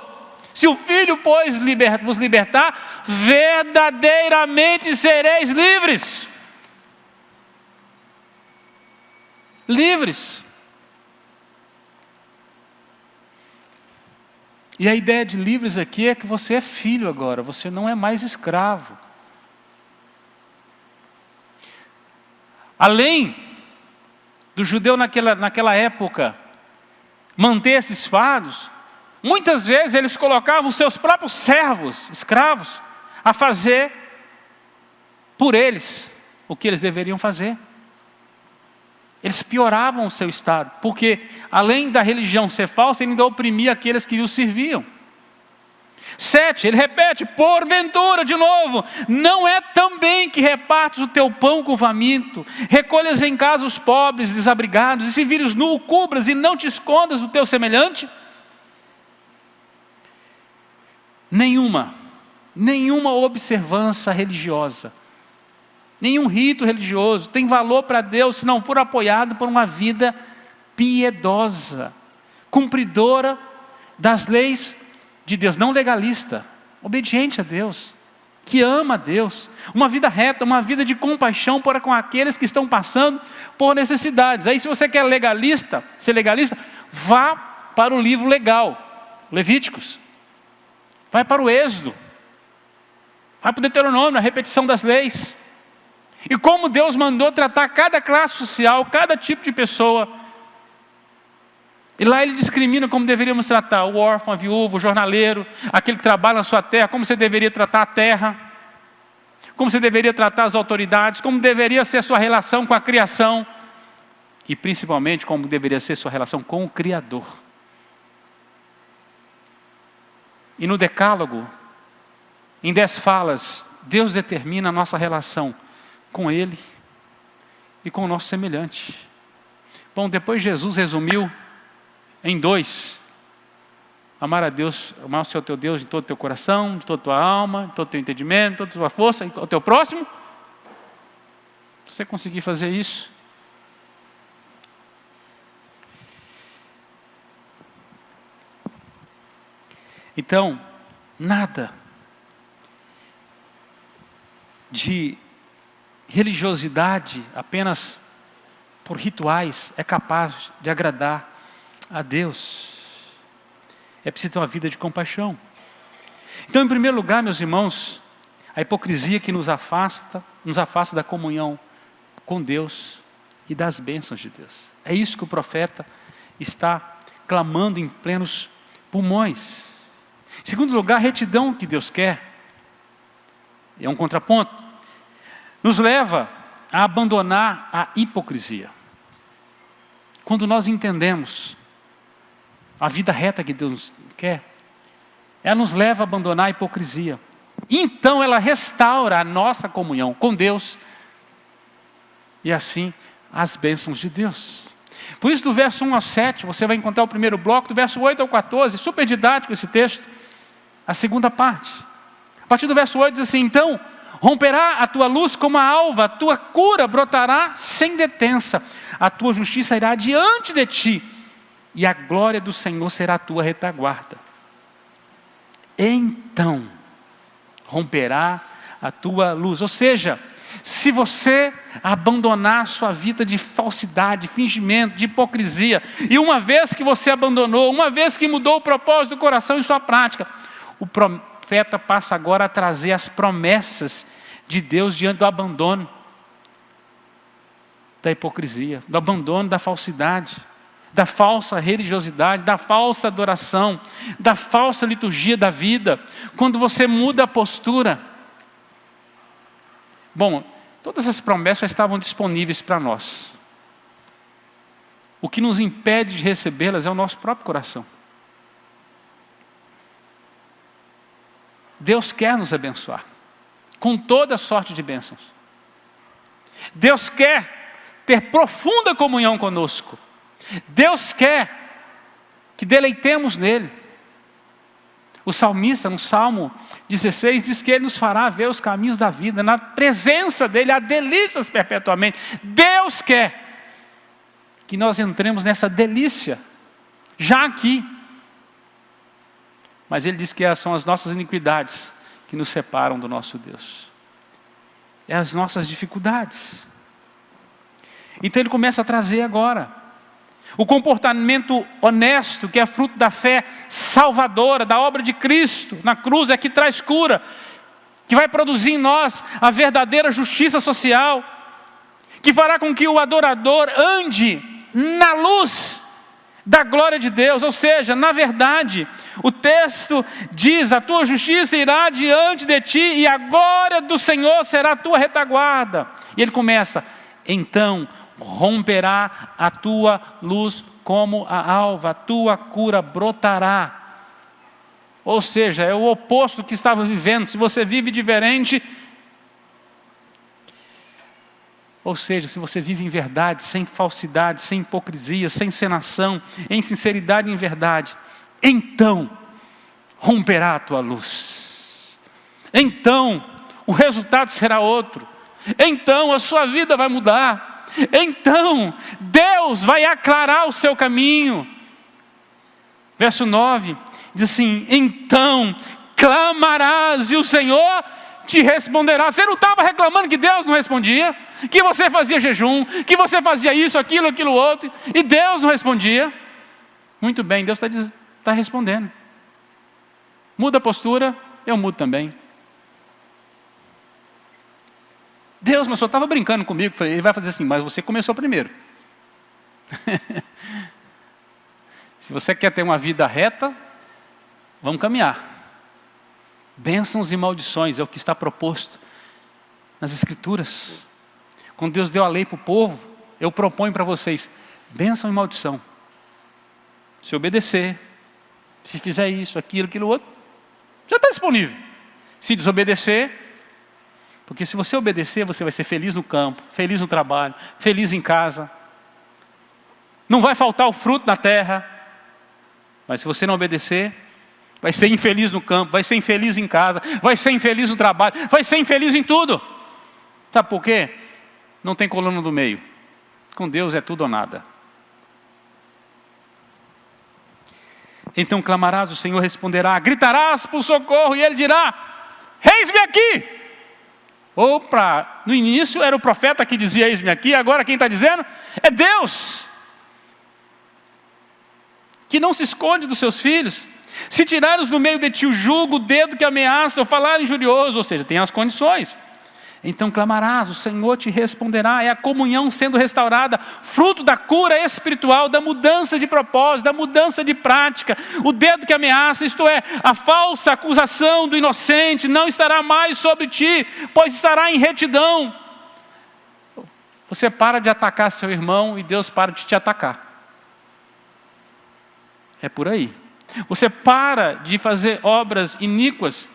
Se o Filho, pois, vos libertar, verdadeiramente sereis livres. Livres. E a ideia de livres aqui é que você é filho agora, você não é mais escravo. Além do judeu naquela época manter esses fardos, muitas vezes eles colocavam seus próprios servos, escravos, a fazer por eles o que eles deveriam fazer. Eles pioravam o seu estado, porque além da religião ser falsa, ele ainda oprimia aqueles que o serviam. 7, ele repete, porventura, de novo, não é também que repartes o teu pão com o faminto, recolhas em casa os pobres, desabrigados, e se vires nu, o cubras, e não te escondas do teu semelhante? Nenhuma observância religiosa, nenhum rito religioso tem valor para Deus se não for apoiado por uma vida piedosa, cumpridora das leis de Deus, não legalista, obediente a Deus, que ama a Deus, uma vida reta, uma vida de compaixão para com aqueles que estão passando por necessidades. Aí se você quer ser legalista, vá para o livro legal, Levíticos, vai para o Êxodo, vai para o Deuteronômio, a repetição das leis, e como Deus mandou tratar cada classe social, cada tipo de pessoa. E lá ele discrimina como deveríamos tratar o órfão, a viúva, o jornaleiro, aquele que trabalha na sua terra, como você deveria tratar a terra, como você deveria tratar as autoridades, como deveria ser a sua relação com a criação, e principalmente como deveria ser a sua relação com o Criador. E no Decálogo, em 10 falas, Deus determina a nossa relação com Ele e com o nosso semelhante. Bom, depois Jesus resumiu em 2, amar a Deus, amar o Senhor teu Deus de todo o teu coração, de toda a tua alma, de todo o teu entendimento, de toda a tua força, e o teu próximo. Se você conseguir fazer isso, então, nada de religiosidade apenas por rituais é capaz de agradar a Deus. É preciso ter uma vida de compaixão. Então, em primeiro lugar, meus irmãos, a hipocrisia que nos afasta da comunhão com Deus e das bênçãos de Deus. É isso que o profeta está clamando em plenos pulmões. Em segundo lugar, a retidão que Deus quer, é um contraponto, nos leva a abandonar a hipocrisia. Quando nós entendemos a vida reta que Deus quer, ela nos leva a abandonar a hipocrisia. Então ela restaura a nossa comunhão com Deus e assim as bênçãos de Deus. Por isso, do verso 1 ao 7, você vai encontrar o primeiro bloco, do verso 8 ao 14, super didático esse texto, a segunda parte. A partir do verso 8 diz assim: então romperá a tua luz como a alva, a tua cura brotará sem detença, a tua justiça irá diante de ti, e a glória do Senhor será a tua retaguarda. Então romperá a tua luz. Ou seja, se você abandonar sua vida de falsidade, fingimento, de hipocrisia, e uma vez que você abandonou, uma vez que mudou o propósito do coração e sua prática, o profeta passa agora a trazer as promessas de Deus diante do abandono da hipocrisia, do abandono da falsidade, da falsa religiosidade, da falsa adoração, da falsa liturgia da vida. Quando você muda a postura. Bom, todas as promessas já estavam disponíveis para nós. O que nos impede de recebê-las é o nosso próprio coração. Deus quer nos abençoar, com toda sorte de bênçãos. Deus quer ter profunda comunhão conosco. Deus quer que deleitemos nele. O salmista, no Salmo 16, diz que ele nos fará ver os caminhos da vida. Na presença dele há delícias perpetuamente. Deus quer que nós entremos nessa delícia, já aqui. Mas ele diz que são as nossas iniquidades que nos separam do nosso Deus. É as nossas dificuldades. Então ele começa a trazer agora o comportamento honesto, que é fruto da fé salvadora, da obra de Cristo na cruz, é que traz cura, que vai produzir em nós a verdadeira justiça social, que fará com que o adorador ande na luz da glória de Deus. Ou seja, na verdade, o texto diz: a tua justiça irá diante de ti, e a glória do Senhor será a tua retaguarda. E ele começa: então romperá a tua luz como a alva, a tua cura brotará. Ou seja, é o oposto do que estava vivendo. Se você vive diferente, ou seja, se você vive em verdade, sem falsidade, sem hipocrisia, sem encenação, em sinceridade e em verdade, então romperá a tua luz. Então o resultado será outro. Então a sua vida vai mudar. Então Deus vai aclarar o seu caminho. Verso 9 diz assim: então clamarás e o Senhor te responderá. Você não estava reclamando que Deus não respondia? Que você fazia jejum, que você fazia isso, aquilo, aquilo outro, e Deus não respondia? Muito bem, Deus está respondendo. Muda a postura, eu mudo também. Deus, mas o senhor estava brincando comigo. Falei, ele vai fazer assim: mas você começou primeiro. Se você quer ter uma vida reta, vamos caminhar. Bênçãos e maldições é o que está proposto nas Escrituras. Quando Deus deu a lei para o povo, eu proponho para vocês: bênção e maldição. Se obedecer, se fizer isso, aquilo, aquilo outro, já está disponível. Se desobedecer, porque se você obedecer, você vai ser feliz no campo, feliz no trabalho, feliz em casa. Não vai faltar o fruto na terra. Mas se você não obedecer, vai ser infeliz no campo, vai ser infeliz em casa, vai ser infeliz no trabalho, vai ser infeliz em tudo. Sabe por quê? Não tem coluna do meio. Com Deus é tudo ou nada. Então clamarás, o Senhor responderá, gritarás por socorro, e Ele dirá: eis-me aqui. Opa, no início era o profeta que dizia eis-me aqui, agora quem está dizendo é Deus, que não se esconde dos seus filhos. Se tirares do meio de ti o jugo, o dedo que ameaça, ou falar injurioso, ou seja, tem as condições. Então clamarás, o Senhor te responderá. É a comunhão sendo restaurada, fruto da cura espiritual, da mudança de propósito, da mudança de prática. O dedo que ameaça, isto é, a falsa acusação do inocente, não estará mais sobre ti, pois estará em retidão. Você para de atacar seu irmão e Deus para de te atacar. É por aí. Você para de fazer obras iníquas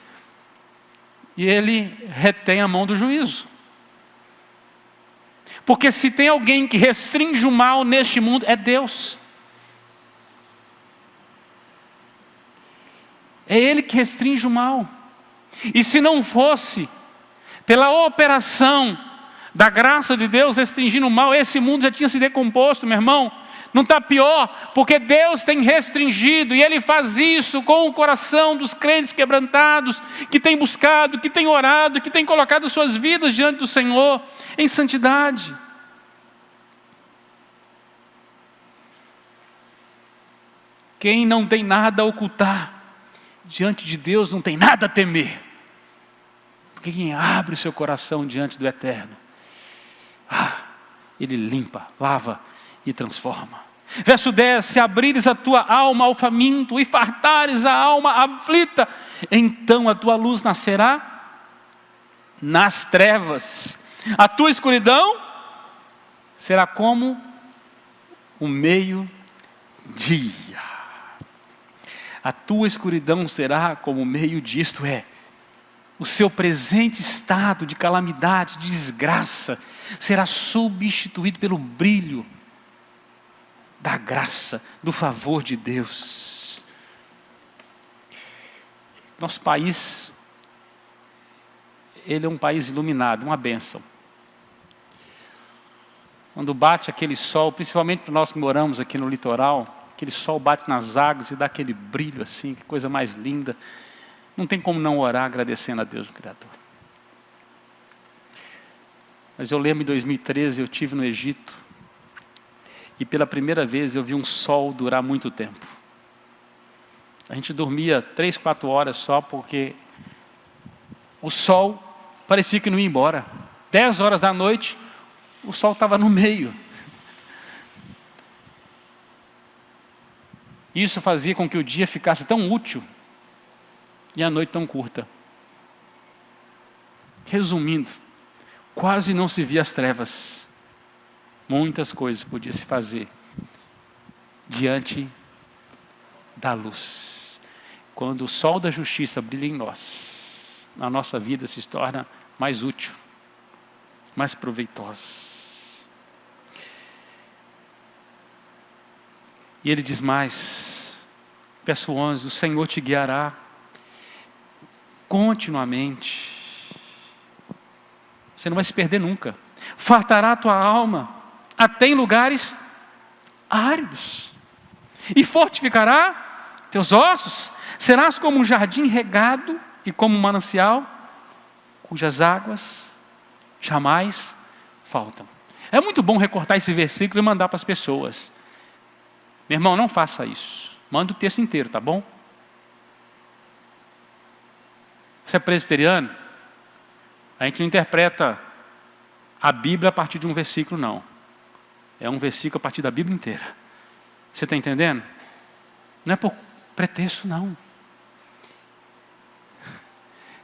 e Ele retém a mão do juízo. Porque se tem alguém que restringe o mal neste mundo, é Deus. É Ele que restringe o mal. E se não fosse pela operação da graça de Deus restringindo o mal, esse mundo já tinha se decomposto, meu irmão. Não está pior, porque Deus tem restringido, e Ele faz isso com o coração dos crentes quebrantados, que têm buscado, que têm orado, que têm colocado suas vidas diante do Senhor, em santidade. Quem não tem nada a ocultar, diante de Deus não tem nada a temer. Porque quem abre o seu coração diante do Eterno, Ele limpa, lava e transforma. Verso 10, se abrires a tua alma ao faminto e fartares a alma aflita, então a tua luz nascerá nas trevas. A tua escuridão será como o meio-dia. A tua escuridão será como o meio-dia, isto é, o seu presente estado de calamidade, de desgraça, será substituído pelo brilho da graça, do favor de Deus. Nosso país, ele é um país iluminado, uma bênção. Quando bate aquele sol, principalmente para nós que moramos aqui no litoral, aquele sol bate nas águas e dá aquele brilho assim, que coisa mais linda. Não tem como não orar agradecendo a Deus, o Criador. Mas eu lembro em 2013, eu estive no Egito, e pela primeira vez eu vi um sol durar muito tempo. A gente dormia 3, 4 horas só, porque o sol parecia que não ia embora. 10 horas da noite, o sol estava no meio. Isso fazia com que o dia ficasse tão útil e a noite tão curta. Resumindo, quase não se via as trevas. Muitas coisas podia se fazer diante da luz. Quando o sol da justiça brilha em nós, a nossa vida se torna mais útil, mais proveitosa. E ele diz mais, verso 11, o Senhor te guiará continuamente. Você não vai se perder nunca. Fartará a tua alma até em lugares áridos. E fortificará teus ossos. Serás como um jardim regado e como um manancial, cujas águas jamais faltam. É muito bom recortar esse versículo e mandar para as pessoas. Meu irmão, não faça isso. Manda o texto inteiro, tá bom? Você é presbiteriano? A gente não interpreta a Bíblia a partir de um versículo, não. É um versículo a partir da Bíblia inteira. Você está entendendo? Não é por pretexto, não.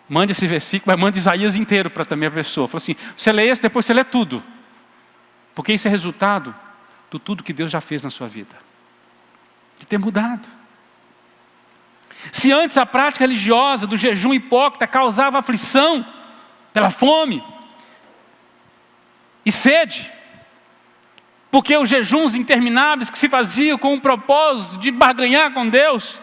Mande esse versículo, mas manda Isaías inteiro para também a pessoa. Fala assim, você lê esse, depois você lê tudo. Porque isso é resultado de tudo que Deus já fez na sua vida. De ter mudado. Se antes a prática religiosa do jejum hipócrita causava aflição pela fome e sede, porque os jejuns intermináveis que se faziam com o propósito de barganhar com Deus,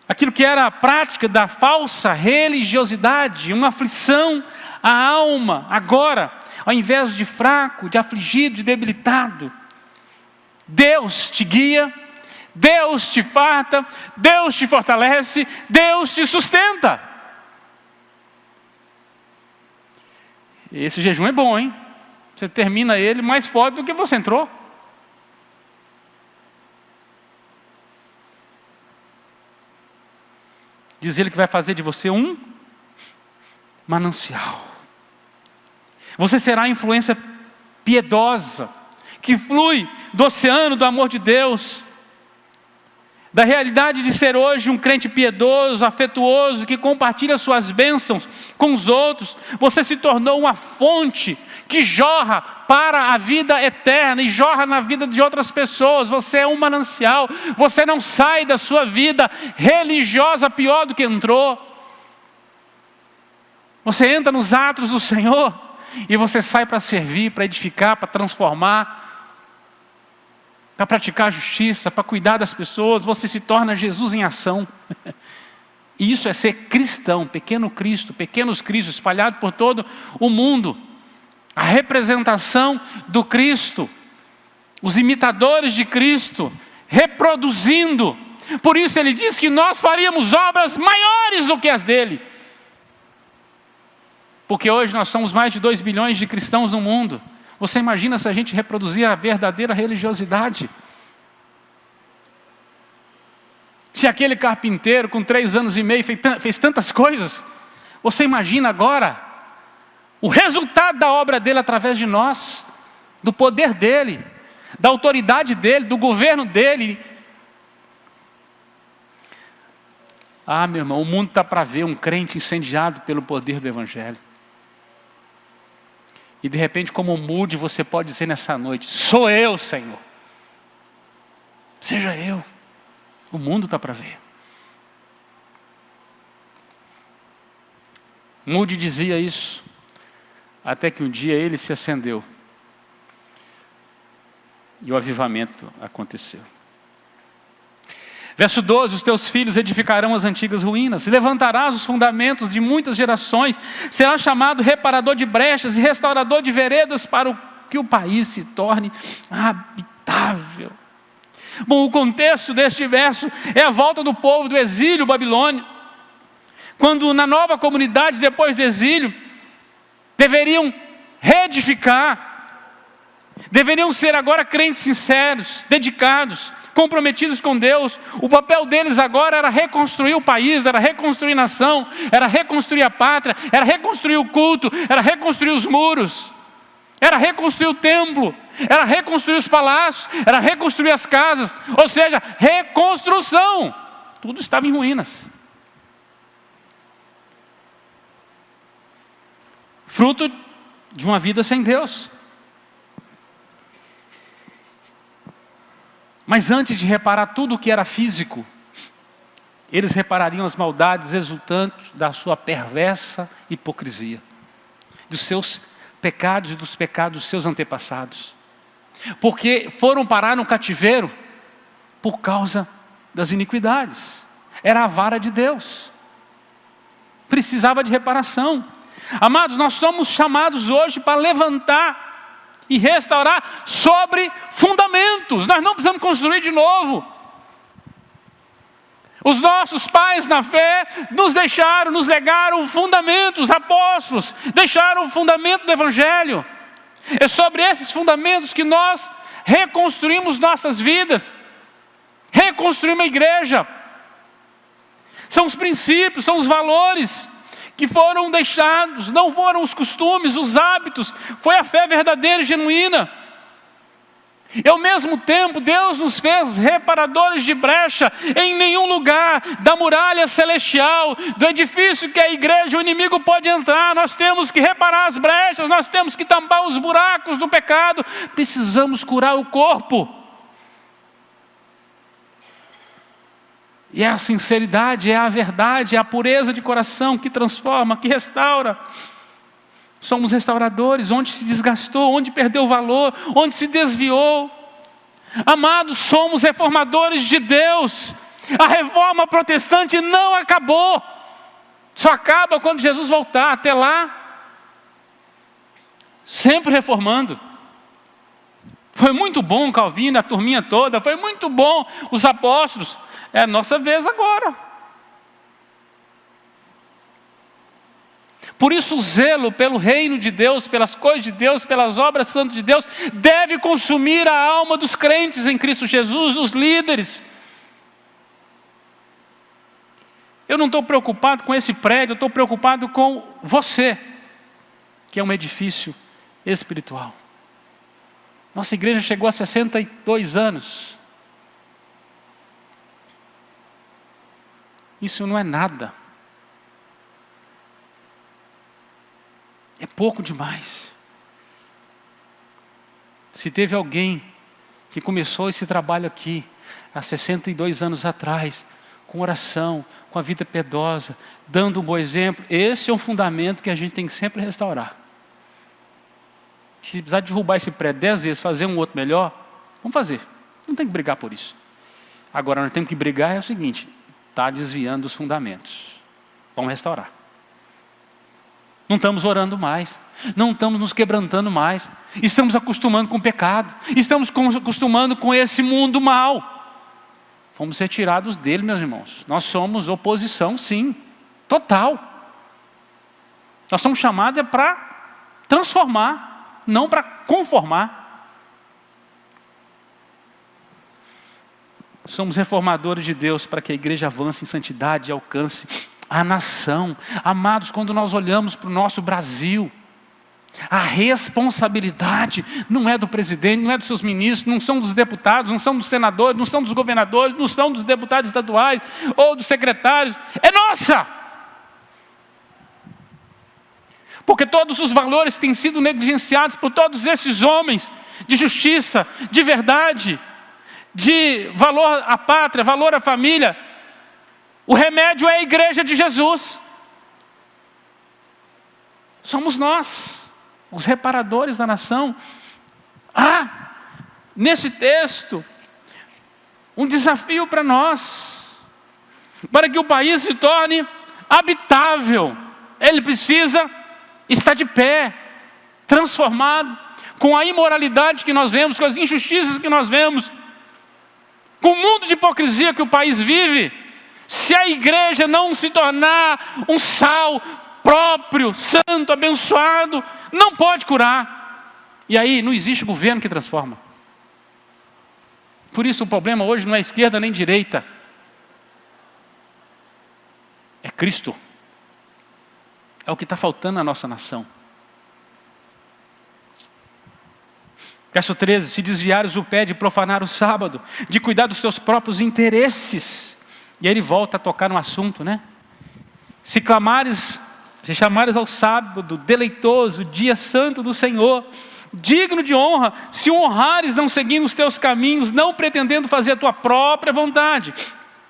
aquilo que era a prática da falsa religiosidade, uma aflição à alma, agora, ao invés de fraco, de afligido, de debilitado, Deus te guia, Deus te farta, Deus te fortalece, Deus te sustenta. Esse jejum é bom, hein? Você termina ele mais forte do que você entrou. Diz ele que vai fazer de você um manancial. Você será a influência piedosa, que flui do oceano do amor de Deus, da realidade de ser hoje um crente piedoso, afetuoso, que compartilha suas bênçãos com os outros. Você se tornou uma fonte que jorra para a vida eterna e jorra na vida de outras pessoas. Você é um manancial. Você não sai da sua vida religiosa pior do que entrou. Você entra nos atos do Senhor e você sai para servir, para edificar, para transformar, para praticar a justiça, para cuidar das pessoas, você se torna Jesus em ação. E isso é ser cristão, pequeno Cristo, pequenos Cristos espalhados por todo o mundo. A representação do Cristo, os imitadores de Cristo, reproduzindo. Por isso ele diz que nós faríamos obras maiores do que as dele. Porque hoje nós somos mais de 2 bilhões de cristãos no mundo. Você imagina se a gente reproduzir a verdadeira religiosidade? Se aquele carpinteiro com 3 anos e meio fez tantas coisas, você imagina agora o resultado da obra dele através de nós, do poder dele, da autoridade dele, do governo dele. Ah, meu irmão, o mundo está para ver um crente incendiado pelo poder do Evangelho. E de repente, como Moody, você pode dizer nessa noite: sou eu, Senhor. Seja eu. O mundo está para ver. Moody dizia isso, até que um dia ele se acendeu. E o avivamento aconteceu. Verso 12: os teus filhos edificarão as antigas ruínas, levantarás os fundamentos de muitas gerações, serás chamado reparador de brechas e restaurador de veredas, para que o país se torne habitável. Bom, o contexto deste verso é a volta do povo do exílio babilônio, quando na nova comunidade, depois do exílio, deveriam reedificar, deveriam ser agora crentes sinceros, dedicados, comprometidos com Deus. O papel deles agora era reconstruir o país, era reconstruir a nação, era reconstruir a pátria, era reconstruir o culto, era reconstruir os muros, era reconstruir o templo, era reconstruir os palácios, era reconstruir as casas, ou seja, reconstrução. Tudo estava em ruínas. Fruto de uma vida sem Deus. Mas antes de reparar tudo o que era físico, eles reparariam as maldades resultantes da sua perversa hipocrisia, dos seus pecados e dos pecados dos seus antepassados. Porque foram parar no cativeiro por causa das iniquidades. Era a vara de Deus. Precisava de reparação. Amados, nós somos chamados hoje para levantar e restaurar sobre fundamentos. Nós não precisamos construir de novo. Os nossos pais na fé nos legaram fundamentos, apóstolos, deixaram o fundamento do Evangelho. É sobre esses fundamentos que nós reconstruímos nossas vidas, reconstruímos a igreja. São os princípios, são os valores que foram deixados, não foram os costumes, os hábitos, foi a fé verdadeira e genuína. E ao mesmo tempo, Deus nos fez reparadores de brecha. Em nenhum lugar da muralha celestial, do edifício que é a igreja, o inimigo pode entrar. Nós temos que reparar as brechas, nós temos que tampar os buracos do pecado. Precisamos curar o corpo. E é a sinceridade, é a verdade, é a pureza de coração que transforma, que restaura. Somos restauradores, onde se desgastou, onde perdeu valor, onde se desviou. Amados, somos reformadores de Deus. A reforma protestante não acabou. Só acaba quando Jesus voltar. Até lá, sempre reformando. Foi muito bom Calvino, a turminha toda, foi muito bom os apóstolos. É a nossa vez agora. Por isso o zelo pelo reino de Deus, pelas coisas de Deus, pelas obras santas de Deus, deve consumir a alma dos crentes em Cristo Jesus, dos líderes. Eu não estou preocupado com esse prédio, eu estou preocupado com você, que é um edifício espiritual. Nossa igreja chegou a 62 anos. Isso não é nada. É pouco demais. Se teve alguém que começou esse trabalho aqui há 62 anos atrás, com oração, com a vida piedosa, dando um bom exemplo, esse é um fundamento que a gente tem que sempre restaurar. Se precisar derrubar esse prédio 10 vezes, fazer um outro melhor, vamos fazer. Não tem que brigar por isso. Agora, nós temos que brigar é o seguinte: está desviando os fundamentos. Vamos restaurar. Não estamos orando mais. Não estamos nos quebrantando mais. Estamos acostumando com o pecado. Estamos acostumando com esse mundo mal. Fomos retirados dele, meus irmãos. Nós somos oposição, sim. Total. Nós somos chamados para transformar, não para conformar. Somos reformadores de Deus para que a igreja avance em santidade e alcance a nação. Amados, quando nós olhamos para o nosso Brasil, a responsabilidade não é do presidente, não é dos seus ministros, não são dos deputados, não são dos senadores, não são dos governadores, não são dos deputados estaduais ou dos secretários, é nossa! Porque todos os valores têm sido negligenciados por todos esses homens de justiça, de verdade, de valor à pátria, valor à família. O remédio é a igreja de Jesus. Somos nós, os reparadores da nação. Nesse texto, um desafio para nós, para que o país se torne habitável. Ele precisa estar de pé, transformado, com a imoralidade que nós vemos, com as injustiças que nós vemos, com o mundo de hipocrisia que o país vive. Se a igreja não se tornar um sal próprio, santo, abençoado, não pode curar. E aí não existe governo que transforma. Por isso o problema hoje não é esquerda nem direita. É Cristo. É o que está faltando na nossa nação. Verso 13: se desviares o pé de profanar o sábado, de cuidar dos seus próprios interesses. E aí ele volta a tocar no assunto, né? Se chamares ao sábado deleitoso, dia santo do Senhor, digno de honra, se o honrares não seguindo os teus caminhos, não pretendendo fazer a tua própria vontade,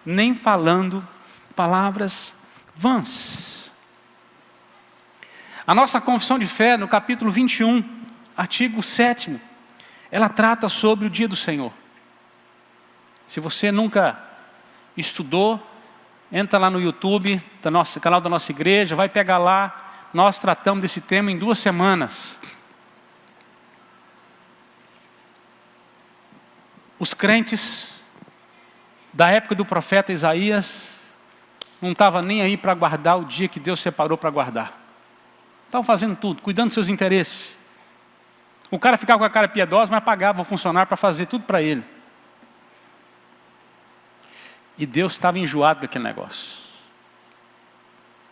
nem falando palavras vãs. A nossa confissão de fé, no capítulo 21, artigo 7º, ela trata sobre o dia do Senhor. Se você nunca estudou, entra lá no YouTube, canal da nossa igreja, vai pegar lá. Nós tratamos desse tema em 2 semanas. Os crentes da época do profeta Isaías não estavam nem aí para guardar o dia que Deus separou para guardar. Estavam fazendo tudo, cuidando dos seus interesses. O cara ficava com a cara piedosa, mas pagava o funcionário para fazer tudo para ele. E Deus estava enjoado daquele negócio.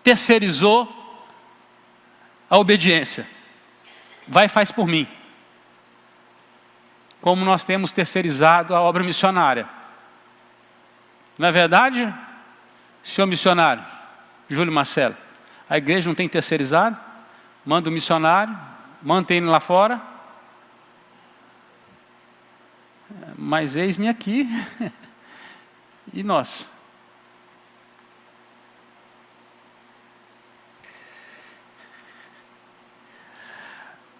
Terceirizou a obediência. Vai e faz por mim. Como nós temos terceirizado a obra missionária. Não é verdade, senhor missionário Júlio Marcelo? A igreja não tem terceirizado? Manda o missionário, mantém ele lá fora. Mas eis-me aqui. E nós?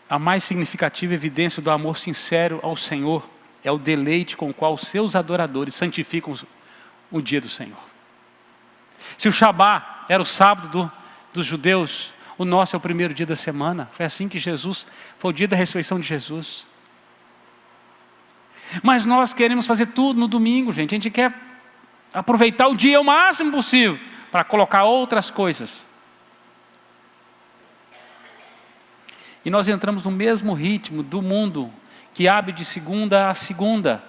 A mais significativa evidência do amor sincero ao Senhor é o deleite com o qual os seus adoradores santificam o dia do Senhor. Se o Shabá era o sábado dos judeus, o nosso é o primeiro dia da semana. Foi assim que foi o dia da ressurreição de Jesus. Mas nós queremos fazer tudo no domingo, gente. A gente quer aproveitar o dia o máximo possível para colocar outras coisas. E nós entramos no mesmo ritmo do mundo que abre de segunda a segunda.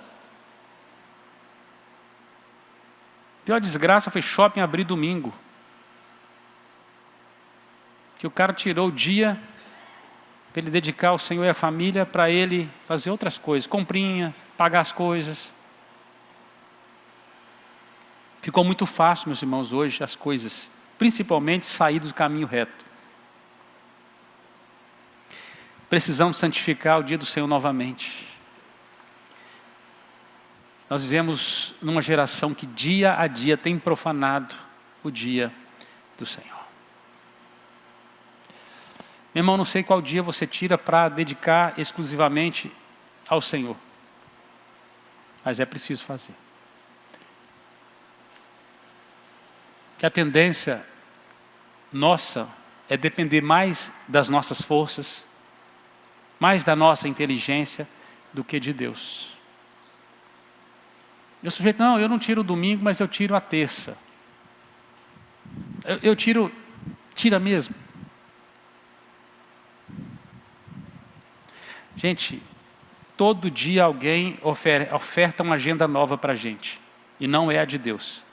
A pior desgraça foi shopping abrir domingo. Que o cara tirou o dia para ele dedicar ao Senhor e à família, para ele fazer outras coisas, comprinhas, pagar as coisas. Ficou muito fácil, meus irmãos, hoje as coisas, principalmente sair do caminho reto. Precisamos santificar o dia do Senhor novamente. Nós vivemos numa geração que dia a dia tem profanado o dia do Senhor. Meu irmão, não sei qual dia você tira para dedicar exclusivamente ao Senhor. Mas é preciso fazer. Que a tendência nossa é depender mais das nossas forças, mais da nossa inteligência do que de Deus. E o sujeito, não, eu não tiro o domingo, mas eu tiro a terça. Eu tira mesmo. Gente, todo dia alguém oferta uma agenda nova para a gente. E não é a de Deus.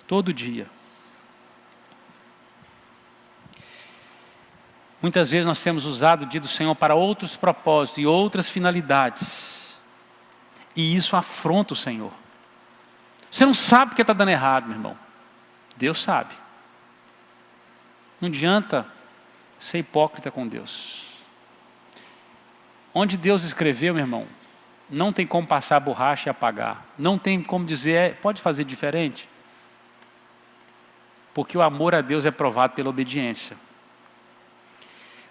Todo dia. Muitas vezes nós temos usado o dia do Senhor para outros propósitos e outras finalidades. E isso afronta o Senhor. Você não sabe porque está dando errado, meu irmão. Deus sabe. Não adianta ser hipócrita com Deus. Onde Deus escreveu, meu irmão, não tem como passar a borracha e apagar. Não tem como dizer, pode fazer diferente. Porque o amor a Deus é provado pela obediência.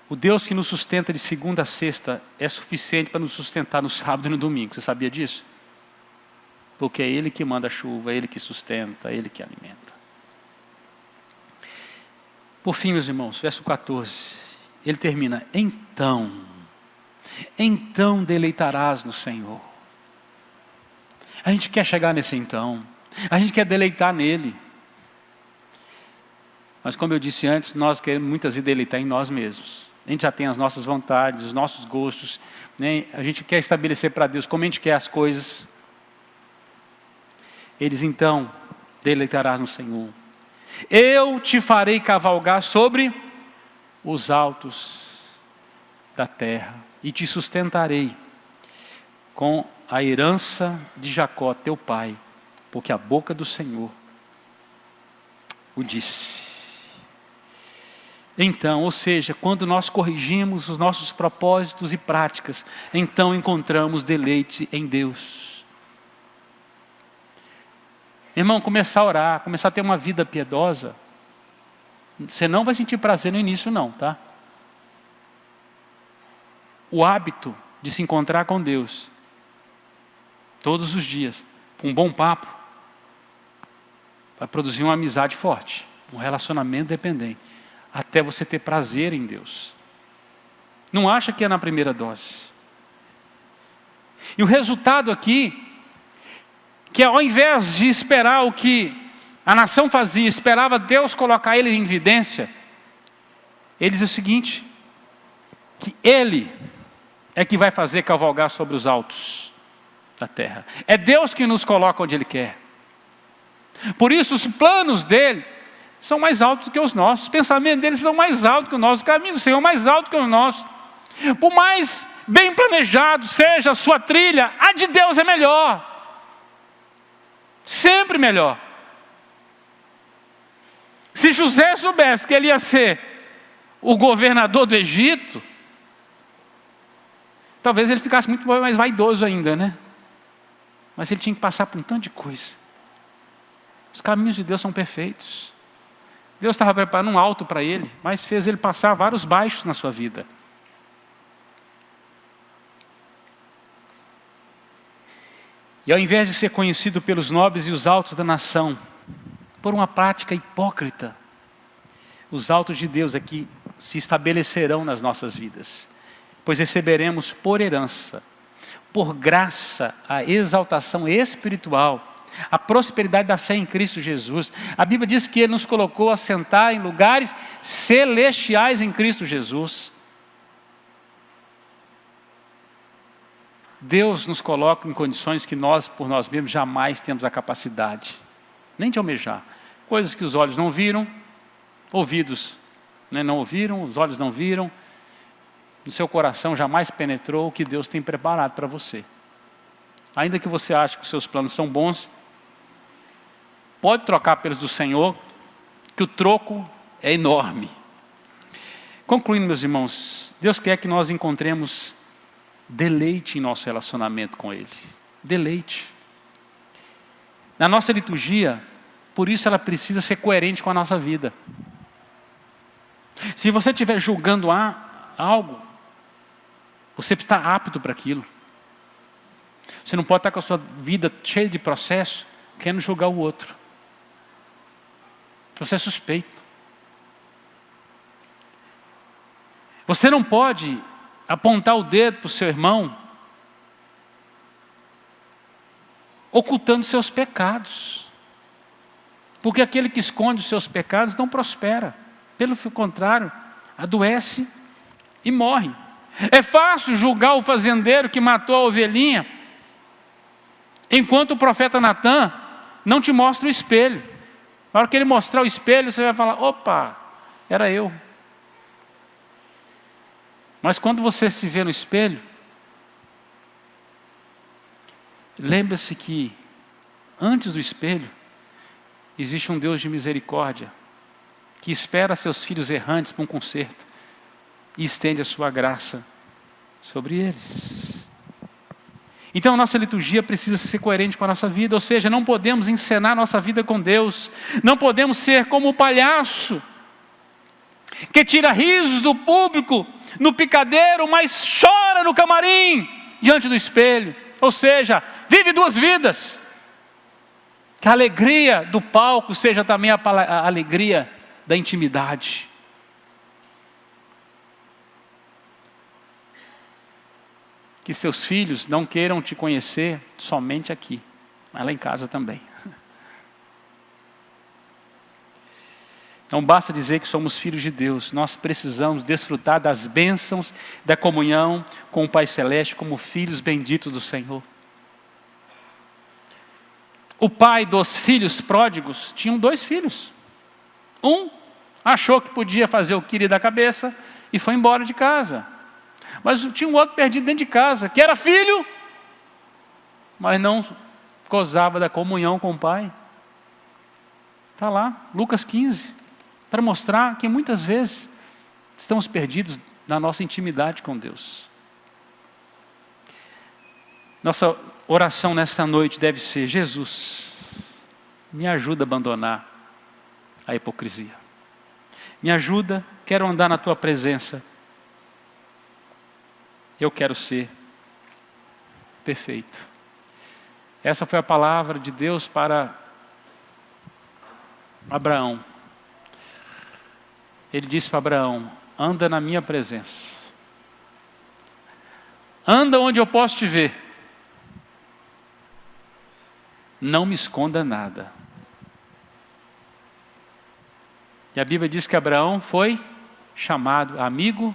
O Deus que nos sustenta de segunda a sexta é suficiente para nos sustentar no sábado e no domingo. Você sabia disso? Porque é Ele que manda a chuva, é Ele que sustenta, é Ele que alimenta. Por fim, meus irmãos, verso 14, ele termina, então deleitarás no Senhor. A gente quer chegar nesse então, a gente quer deleitar nele. Mas como eu disse antes, nós queremos muitas vezes deleitar em nós mesmos. A gente já tem as nossas vontades, os nossos gostos, né? A gente quer estabelecer para Deus como a gente quer as coisas. Eles então deleitarás no Senhor. Eu te farei cavalgar sobre os altos da terra e te sustentarei com a herança de Jacó, teu pai, porque a boca do Senhor o disse. Então, ou seja, quando nós corrigimos os nossos propósitos e práticas, então encontramos deleite em Deus. Irmão, começar a orar, começar a ter uma vida piedosa, você não vai sentir prazer no início não, tá? O hábito de se encontrar com Deus, todos os dias, com um bom papo, vai produzir uma amizade forte, um relacionamento dependente, até você ter prazer em Deus. Não acha que é na primeira dose. E o resultado aqui, que ao invés de esperar o que a nação fazia, esperava Deus colocar ele em evidência, ele diz o seguinte, que ele é que vai fazer cavalgar sobre os altos da terra. É Deus que nos coloca onde Ele quer. Por isso os planos dele são mais altos do que os nossos, os pensamentos dele são mais altos que os nossos, o caminho do Senhor é mais alto que os nossos. Por mais bem planejado seja a sua trilha, a de Deus é melhor. Sempre melhor. Se José soubesse que ele ia ser o governador do Egito, talvez ele ficasse muito mais vaidoso ainda, né? Mas ele tinha que passar por um tanto de coisa. Os caminhos de Deus são perfeitos. Deus estava preparando um alto para ele, mas fez ele passar vários baixos na sua vida. E ao invés de ser conhecido pelos nobres e os altos da nação, por uma prática hipócrita, os altos de Deus aqui se estabelecerão nas nossas vidas, pois receberemos por herança, por graça, a exaltação espiritual, a prosperidade da fé em Cristo Jesus. A Bíblia diz que Ele nos colocou a sentar em lugares celestiais em Cristo Jesus. Deus nos coloca em condições que nós, por nós mesmos, jamais temos a capacidade, nem de almejar. Coisas que os olhos não viram, ouvidos não ouviram, os olhos não viram, no seu coração jamais penetrou o que Deus tem preparado para você. Ainda que você ache que os seus planos são bons, pode trocar pelos do Senhor, que o troco é enorme. Concluindo, meus irmãos, Deus quer que nós encontremos deleite em nosso relacionamento com Ele. Deleite. Na nossa liturgia, por isso ela precisa ser coerente com a nossa vida. Se você estiver julgando A, algo, você precisa estar apto para aquilo. Você não pode estar com a sua vida cheia de processo, querendo julgar o outro. Você é suspeito. Você não pode apontar o dedo para o seu irmão, ocultando seus pecados. Porque aquele que esconde os seus pecados não prospera. Pelo contrário, adoece e morre. É fácil julgar o fazendeiro que matou a ovelhinha, enquanto o profeta Natã não te mostra o espelho. Na hora que ele mostrar o espelho, você vai falar: opa, era eu. Mas quando você se vê no espelho, lembre-se que antes do espelho existe um Deus de misericórdia que espera seus filhos errantes para um conserto e estende a sua graça sobre eles. Então a nossa liturgia precisa ser coerente com a nossa vida, ou seja, não podemos encenar nossa vida com Deus, não podemos ser como o palhaço que tira risos do público no picadeiro, mas chora no camarim diante do espelho. Ou seja, vive duas vidas. Que a alegria do palco seja também a alegria da intimidade. Que seus filhos não queiram te conhecer somente aqui, mas lá em casa também. Não basta dizer que somos filhos de Deus, nós precisamos desfrutar das bênçãos da comunhão com o Pai Celeste como filhos benditos do Senhor. O pai dos filhos pródigos tinha 2 filhos. Um achou que podia fazer o que queria da cabeça e foi embora de casa. Mas tinha um outro perdido dentro de casa, que era filho, mas não gozava da comunhão com o pai. Está lá, Lucas 15, para mostrar que muitas vezes estamos perdidos na nossa intimidade com Deus. Nossa oração nesta noite deve ser: Jesus, me ajuda a abandonar a hipocrisia. Me ajuda, quero andar na tua presença. Eu quero ser perfeito. Essa foi a palavra de Deus para Abraão. Ele disse para Abraão: anda na minha presença. Anda onde eu posso te ver. Não me esconda nada. E a Bíblia diz que Abraão foi chamado amigo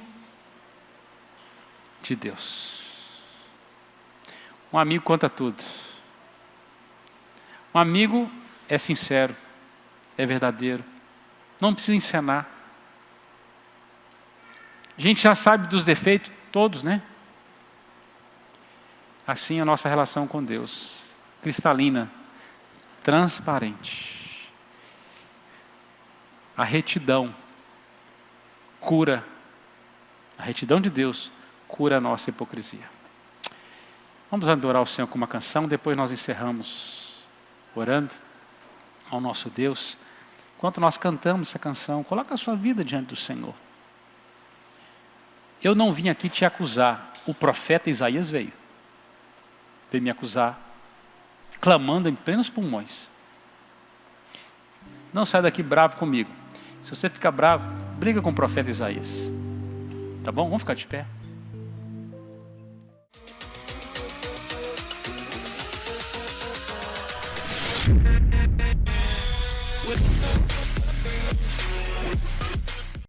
de Deus. Um amigo conta tudo. Um amigo é sincero, é verdadeiro. Não precisa encenar. A gente já sabe dos defeitos todos, né? Assim é a nossa relação com Deus. Cristalina, transparente. A retidão cura. A retidão de Deus cura a nossa hipocrisia. Vamos adorar o Senhor com uma canção, depois nós encerramos orando ao nosso Deus. Enquanto nós cantamos essa canção, coloca a sua vida diante do Senhor. Eu não vim aqui te acusar. O profeta Isaías veio me acusar, clamando em plenos pulmões. Não sai daqui bravo comigo. Se você ficar bravo, briga com o profeta Isaías. Tá bom? Vamos ficar de pé.